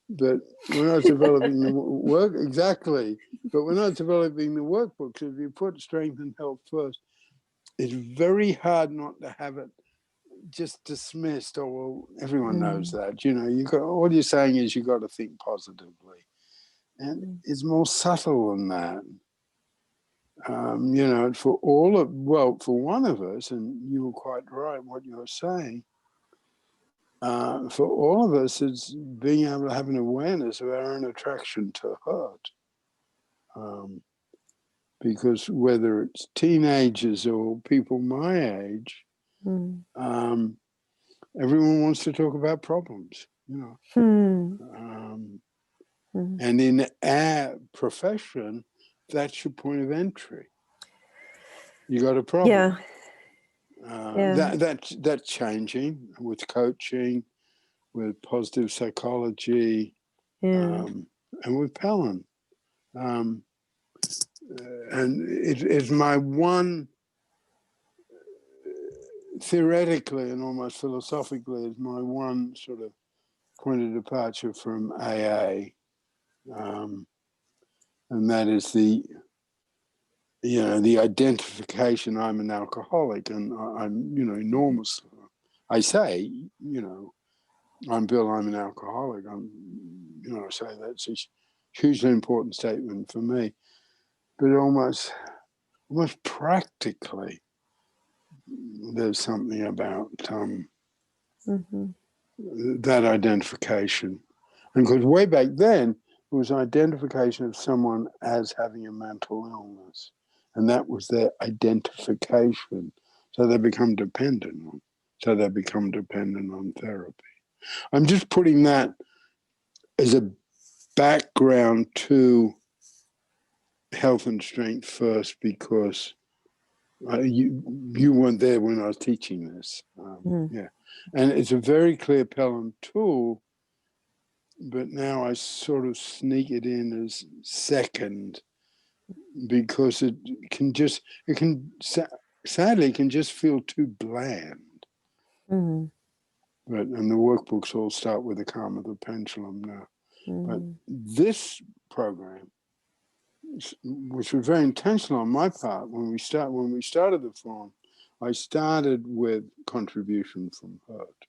Speaker 1: But when I was developing the work, exactly. But when I was developing the workbooks, if you put strength and health first, it's very hard not to have it just dismissed. Oh, well, everyone knows that. You got, all you're saying is you got to think positively, and it's more subtle than that. For for one of us, and you were quite right what you were saying. For all of us, it's being able to have an awareness of our own attraction to hurt. Because whether it's teenagers or people my age, everyone wants to talk about problems, And in our profession, that's your point of entry. You got a problem. That's changing with coaching, with positive psychology, and with Pellin. And it's my one, theoretically and almost philosophically, is my one sort of point of departure from AA. And that is the identification I'm an alcoholic, and I'm, enormous. I say, I'm Bill, I'm an alcoholic. I'm, I say that's a hugely important statement for me, but almost practically, there's something about that identification. And because way back then, it was identification of someone as having a mental illness. And that was their identification. So they become dependent on. So they become dependent on therapy. I'm just putting that as a background to health and strength first, because you weren't there when I was teaching this. Yeah. And it's a very clear Pellin tool, but now I sort of sneak it in as second, because sadly, it can just feel too bland. And the workbooks all start with the calm of the pendulum now. But this program, which was very intentional on my part, when we started the forum, I started with contribution from hurt.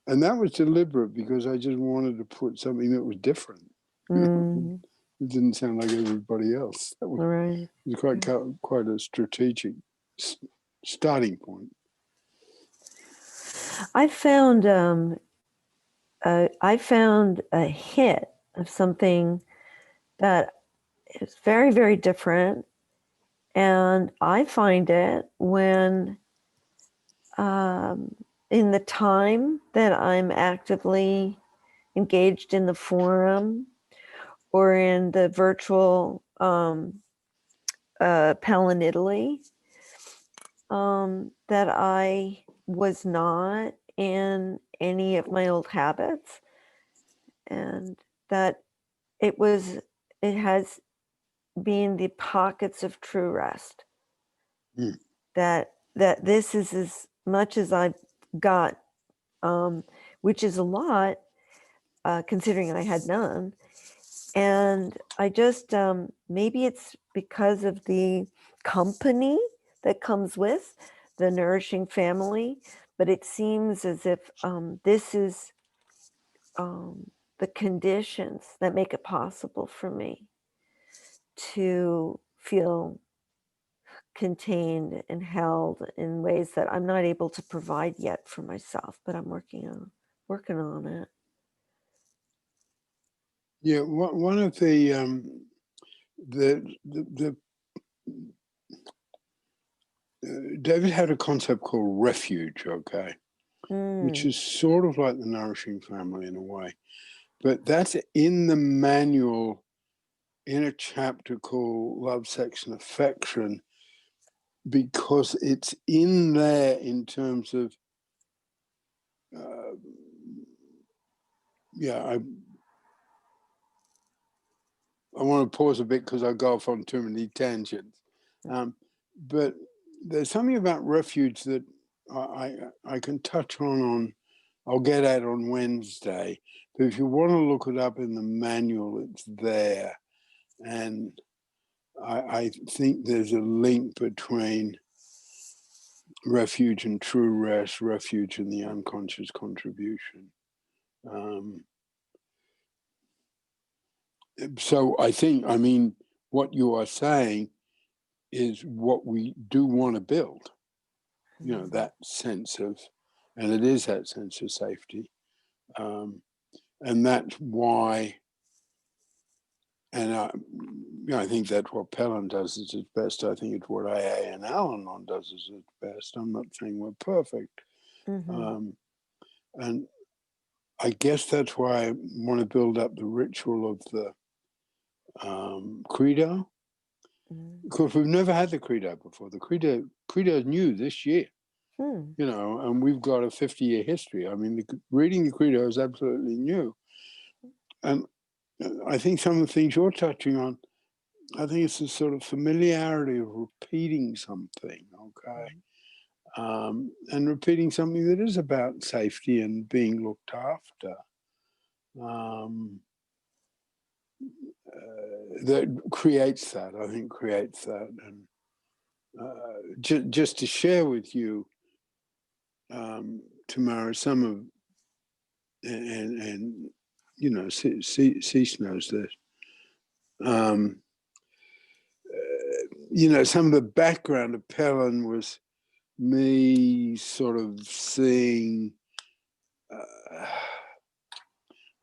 Speaker 1: And that was deliberate, because I just wanted to put something that was different. It didn't sound like everybody else. That was, it was quite a strategic starting point.
Speaker 5: I found a hit of something that is very, very different, and I find it when in the time that I'm actively engaged in the forum or in the virtual Pellin Italy, that I was not in any of my old habits, and that it has been the pockets of true rest. That this is as much as I've got, which is a lot, considering I had none. And I just, maybe it's because of the company that comes with the nourishing family, but it seems as if this is the conditions that make it possible for me to feel contained and held in ways that I'm not able to provide yet for myself, but I'm working on it.
Speaker 1: Yeah, one of the David had a concept called refuge, okay, which is sort of like the nourishing family in a way, but that's in the manual in a chapter called Love, Sex, and Affection, because it's in there in terms of, I want to pause a bit because I go off on too many tangents. But there's something about refuge that I can touch on, I'll get at on Wednesday. But if you want to look it up in the manual, it's there. And I think there's a link between refuge and true rest, refuge and the unconscious contribution. So I mean, what you are saying is what we do want to build, that sense of, and it is that sense of safety. And that's why, and I think that's what Pellin does at its best. I think it's what AA and Al-Anon does at its best. I'm not saying we're perfect. And I guess that's why I want to build up the ritual of the credo, because we've never had the credo before. The credo is new this year, and we've got a 50-year history. I mean, reading the credo is absolutely new. And I think some of the things you're touching on, I think it's a sort of familiarity of repeating something, okay? And repeating something that is about safety and being looked after. That creates that, I think creates that. And just to share with you, tomorrow, some of, and Cease knows this. Some of the background of Pellin was me sort of seeing, I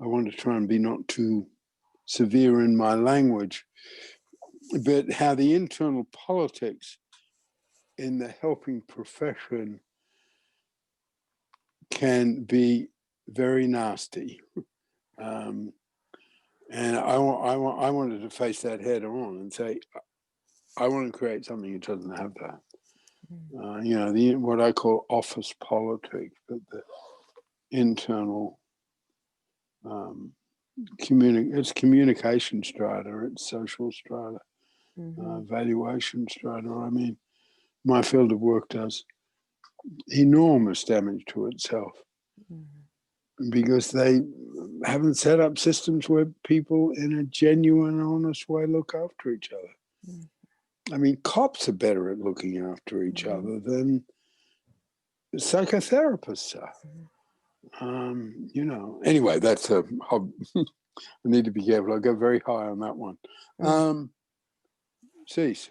Speaker 1: want to try and be not too severe in my language, but how the internal politics in the helping profession can be very nasty. And I wanted to face that head on and say, I want to create something that doesn't have that. What I call office politics, but the internal it's communication strata, it's social strata, valuation strata. I mean, my field of work does enormous damage to itself because they haven't set up systems where people in a genuine, honest way look after each other. I mean, cops are better at looking after each other than psychotherapists are. Anyway, that's I need to be careful. I go very high on that one. Cease.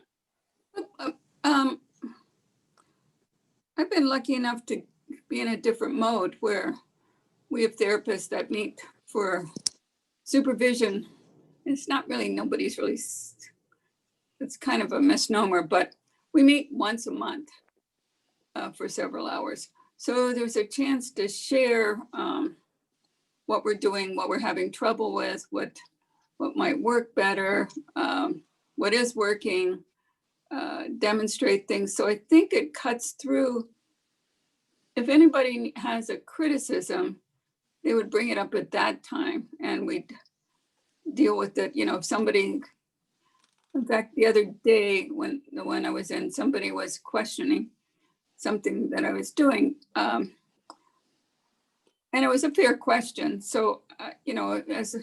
Speaker 3: I've been lucky enough to be in a different mode where we have therapists that meet for supervision. It's not really, nobody's really, it's kind of a misnomer, but we meet once a month for several hours. So there's a chance to share what we're doing, what we're having trouble with, what might work better, what is working, demonstrate things. So I think it cuts through. If anybody has a criticism, they would bring it up at that time and we'd deal with it. If somebody, in fact, the other day when I was in, somebody was questioning something that I was doing. And it was a fair question. So, as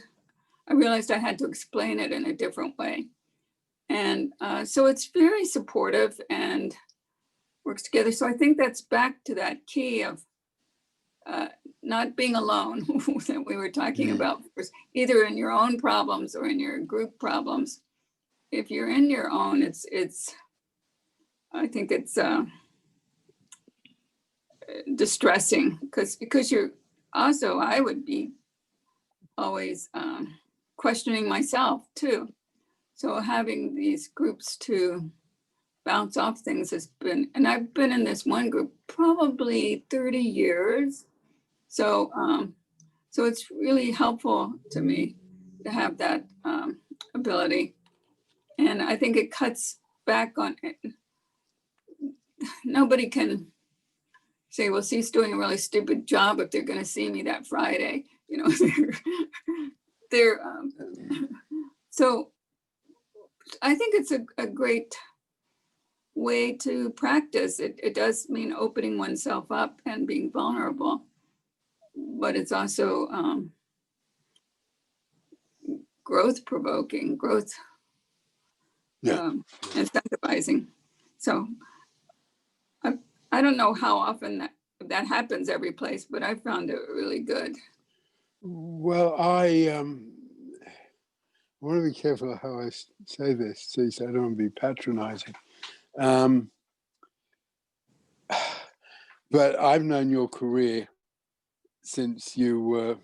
Speaker 3: I realized I had to explain it in a different way. And so it's very supportive and works together. So I think that's back to that key of not being alone that we were talking about, either in your own problems or in your group problems. If you're in your own, I think it's distressing because you're also, I would be always questioning myself too. So having these groups to bounce off things has been, and I've been in this one group probably 30 years. So it's really helpful to me to have that ability. And I think it cuts back on it. Nobody can say, well, she's doing a really stupid job if they're going to see me that Friday. They're so I think it's a great way to practice. It does mean opening oneself up and being vulnerable, but it's also growth provoking, incentivizing. So I don't know how often that happens every place, but I found it really good.
Speaker 1: Well, I want to be careful how I say this, so I don't want to be patronizing. But I've known your career since you were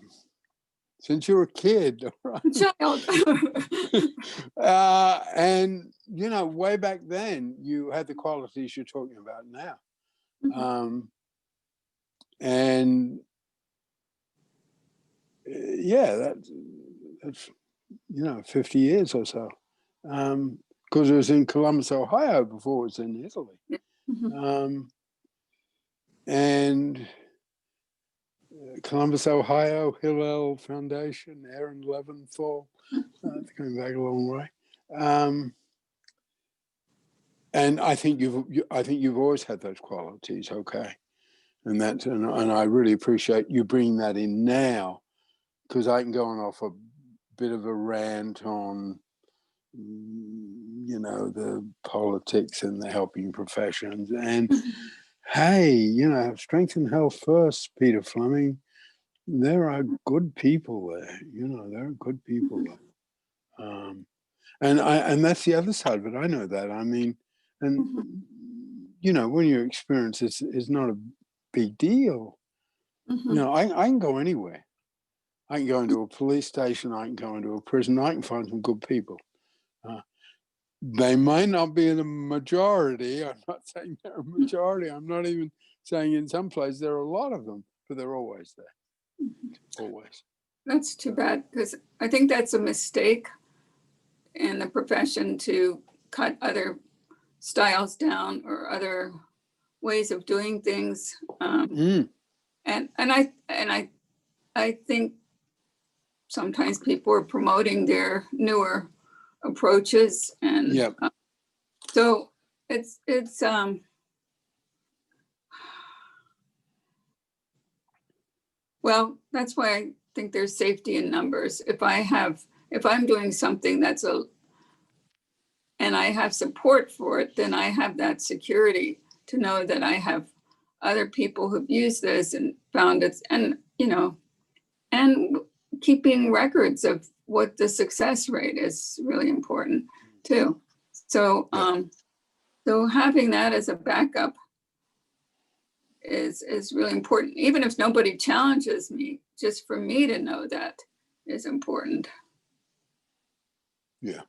Speaker 1: a kid, right?
Speaker 3: Child.
Speaker 1: And way back then, you had the qualities you're talking about now. And that's 50 years or so. Because it was in Columbus, Ohio before it was in Italy. And Columbus, Ohio, Hillel Foundation, Aaron Leventhal, going back a long way. And I think you've always had those qualities, okay? And I really appreciate you bringing that in now, because I can go on off a bit of a rant on, the politics and the helping professions. And hey, strength and health first, Peter Fleming. there are good people there. You know, there are good people there. And that's the other side of it. I know that. I mean, and you know, when your experience is not a big deal, you know, I can go anywhere. I can go into a police station. I can go into a prison. I can find some good people. They might not be the majority. I'm not saying they're a majority. I'm not even saying in some places there are a lot of them, but they're always there. Always.
Speaker 3: That's too bad, because I think that's a mistake in the profession, to cut other styles down or other ways of doing things. And I think sometimes people are promoting their newer approaches, and
Speaker 1: Yep.
Speaker 3: so it's well, that's why I think there's safety in numbers. If I'm doing something and I have support for it, then I have that security to know that I have other people who've used this and found it, and you know, and keeping records of what the success rate is really important too. So so having that as a backup is really important. Even if nobody challenges me, just for me to know that is important.
Speaker 1: Yeah.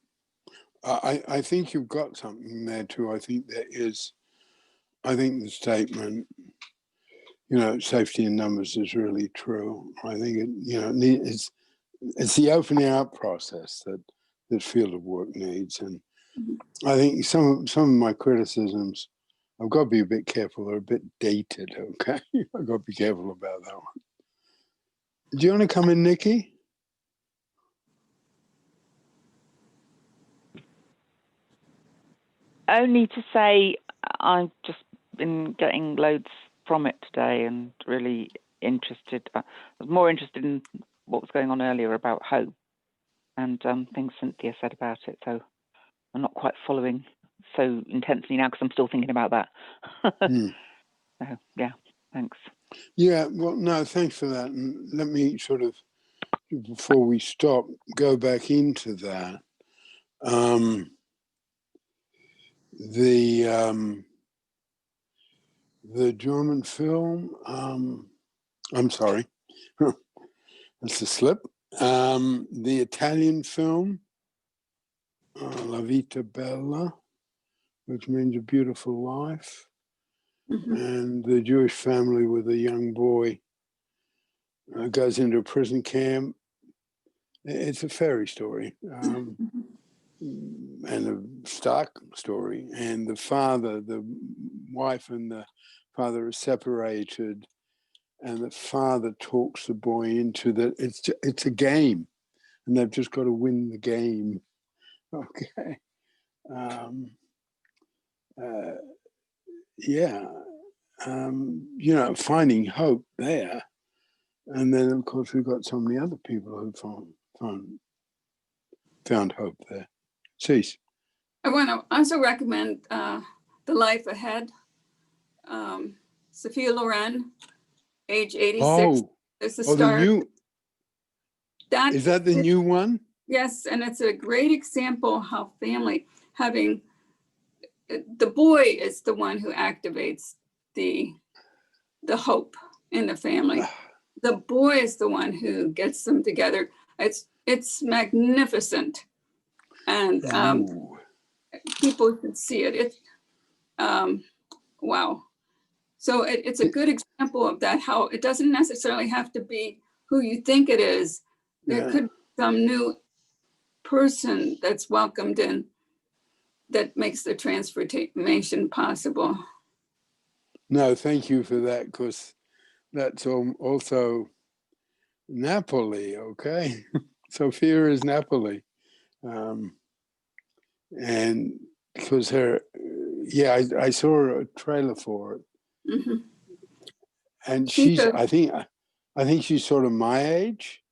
Speaker 1: I think you've got something there too. I think the statement, you know, safety in numbers is really true. I think it, you know, it's the opening up process that field of work needs. And I think some of my criticisms, I've got to be a bit careful. They're a bit dated. Okay, I've got to be careful about that one. Do you want to come in, Nikki?
Speaker 6: Only to say I've just been getting loads from it today and really interested. I was more interested in what was going on earlier about hope and things Cynthia said about it. So I'm not quite following so intensely now because I'm still thinking about that. So, yeah, thanks.
Speaker 1: Yeah, well, no, thanks for that. And let me sort of, before we stop, go back into that. The German film, I'm sorry, that's a slip. The Italian film, La Vita Bella, which means a beautiful life. And the Jewish family with a young boy goes into a prison camp. It's a fairy story. And a stark story. And the wife and the father are separated, and the father talks the boy into that it's a game, and they've just got to win the game. Okay. You know, finding hope there. And then, of course, we've got so many other people who found hope there. Cease.
Speaker 3: I want to also recommend The Life Ahead. Sophia Loren, age 86, is the star.
Speaker 1: Is that the new one?
Speaker 3: Yes, and it's a great example how family having, the boy is the one who activates the hope in the family. The boy is the one who gets them together. It's magnificent, and people should see it. Wow. So it's a good example of that, how it doesn't necessarily have to be who you think it is. There could be some new person that's welcomed in that makes the transformation possible.
Speaker 1: No, thank you for that, because that's also Napoli, okay? Sophia is Napoli. And because I saw a trailer for it. And I think she's sort of my age.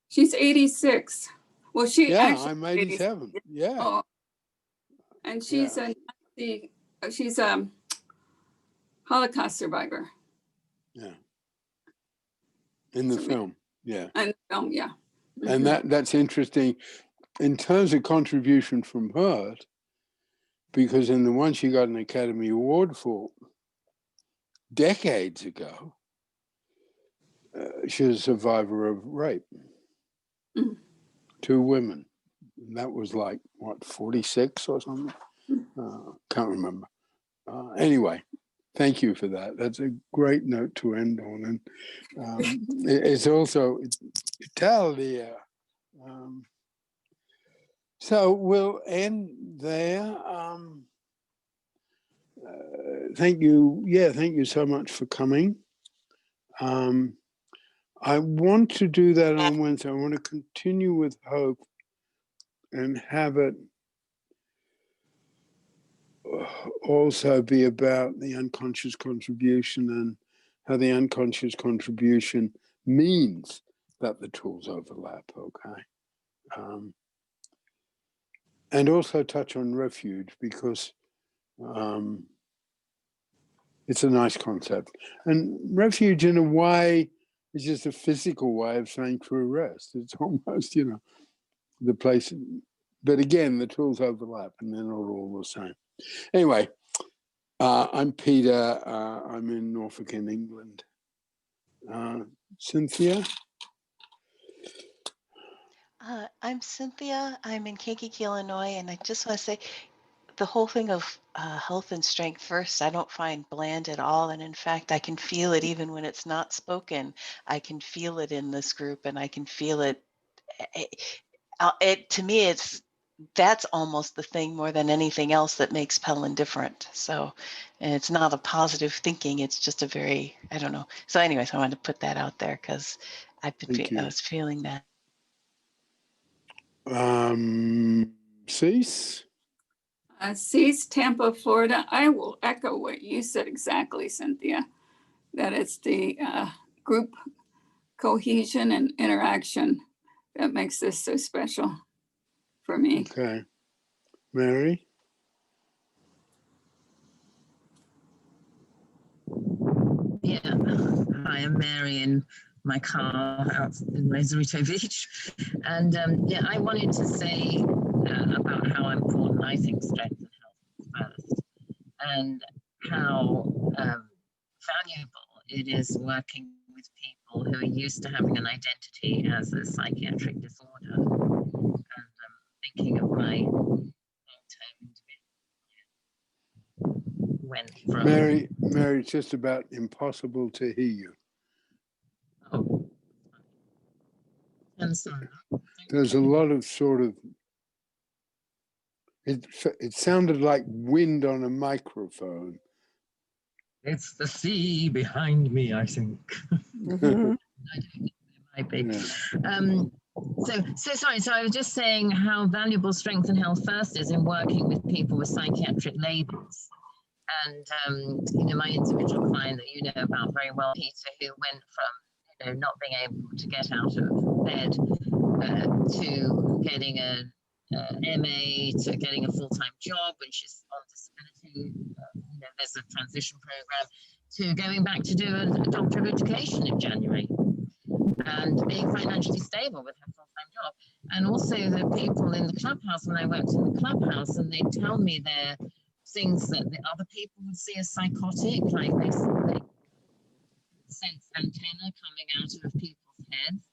Speaker 3: She's 86. Well,
Speaker 1: I'm 87. Yeah.
Speaker 3: Oh, and she's she's a Holocaust survivor.
Speaker 1: Yeah. In the film, yeah.
Speaker 3: And film, yeah.
Speaker 1: And that's interesting in terms of contribution from her, because in the one she got an Academy Award for decades ago, she was a survivor of rape.
Speaker 3: Mhm.
Speaker 1: 2 women. And that was like, what, 46 or something? Can't remember. Anyway, thank you for that. That's a great note to end on. And it's also Italia. So we'll end there. Thank you. Yeah, thank you so much for coming. I want to do that on Wednesday. I want to continue with hope and have it also be about the unconscious contribution and how the unconscious contribution means that the tools overlap, okay? And also touch on refuge because it's a nice concept. And refuge in a way is just a physical way of saying true rest. It's almost, the place, but again, the tools overlap and they're not all the same. Anyway, I'm Peter. I'm in Norfolk in England. Cynthia?
Speaker 4: I'm Cynthia. I'm in Kankakee, Illinois, and I just want to say the whole thing of health and strength first, I don't find bland at all. And in fact, I can feel it even when it's not spoken. I can feel it in this group and I can feel it. To me, that's almost the thing more than anything else that makes Pellin different. So, and it's not a positive thinking. It's just a very, I don't know. So anyways, I wanted to put that out there because I was feeling that.
Speaker 1: Cease?
Speaker 3: Cease, Tampa, Florida. I will echo what you said exactly, Cynthia, that it's the group cohesion and interaction that makes this so special for me.
Speaker 1: Okay. Mary?
Speaker 2: Yeah, hi, I'm Mary in my car out in Rosarito Beach. And yeah, I wanted to say about how important I think strength and health is first, and how valuable it is working with people who are used to having an identity as a psychiatric disorder. And thinking of my long-term individual went from
Speaker 1: Mary, it's just about impossible to hear you.
Speaker 2: Oh, I'm sorry.
Speaker 1: There's a lot of sort of, it sounded like wind on a microphone.
Speaker 2: It's the sea behind me, I think.
Speaker 5: Mhm.
Speaker 2: I don't know, it might be.
Speaker 1: Yeah.
Speaker 2: So sorry. So I was just saying how valuable strength and health first is in working with people with psychiatric labels. And my individual client that you know about very well, Peter, who went from not being able to get out of bed to getting a MA to getting a full-time job when she's on disability. There's a transition program to going back to do a Doctor of Education in January and being financially stable with her full-time job. And also the people in the clubhouse, when I worked in the clubhouse, and they'd tell me their things that the other people would see as psychotic, like they sense antenna coming out of people's heads.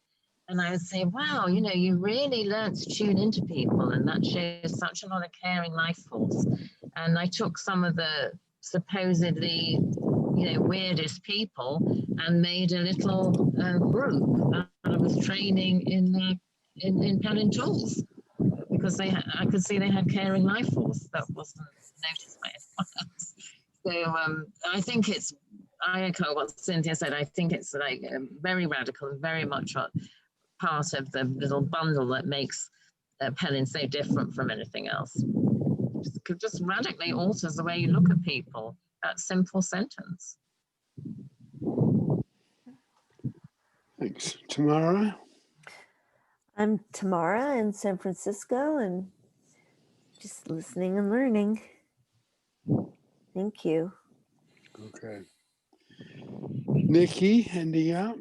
Speaker 2: And I would say, wow, you really learned to tune into people, and that shows such a lot of caring life force. And I took some of the supposedly, weirdest people and made a little group that I was training in Pellin tools, because I could see they had caring life force that wasn't noticed by anyone else. So I think I echo what Cynthia said. I think it's like very radical and very much part of the little bundle that makes Pellin so different from anything else. It just radically alters the way you look at people. That simple sentence.
Speaker 1: Thanks. Tamara?
Speaker 5: I'm Tamara in San Francisco and just listening and learning. Thank you.
Speaker 1: Okay. Nikki, ending up?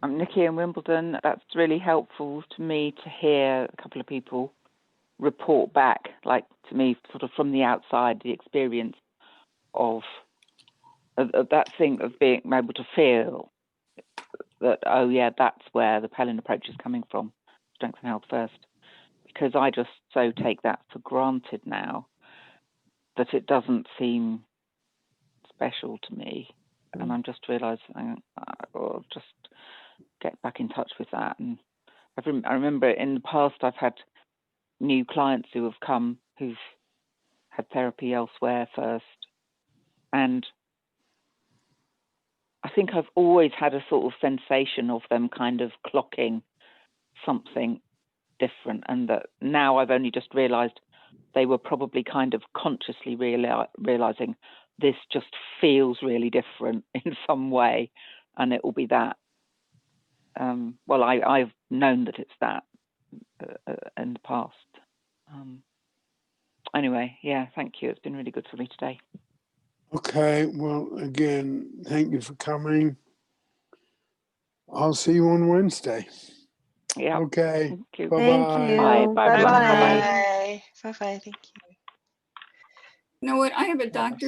Speaker 6: I'm Nikki in Wimbledon. That's really helpful to me to hear a couple of people report back, like to me, sort of from the outside, the experience of that thing of being able to feel that, oh yeah, that's where the Pellin approach is coming from, strength and health first. Because I just so take that for granted now that it doesn't seem special to me. And I'm just realising I'll just get back in touch with that. And I remember in the past I've had new clients who have come who've had therapy elsewhere first. And I think I've always had a sort of sensation of them kind of clocking something different, and that now I've only just realised they were probably kind of consciously realising this just feels really different in some way, and it will be that. Well, I've known that it's that in the past. Anyway, yeah, thank you. It's been really good for me today.
Speaker 1: Okay, well, again, thank you for coming. I'll see you on Wednesday.
Speaker 6: Yeah.
Speaker 1: Okay.
Speaker 6: Thank you.
Speaker 1: Bye-bye.
Speaker 5: Thank you.
Speaker 6: Bye. Bye.
Speaker 5: Bye-bye.
Speaker 4: Bye. Bye. Thank you.
Speaker 3: You know what? I have a doctor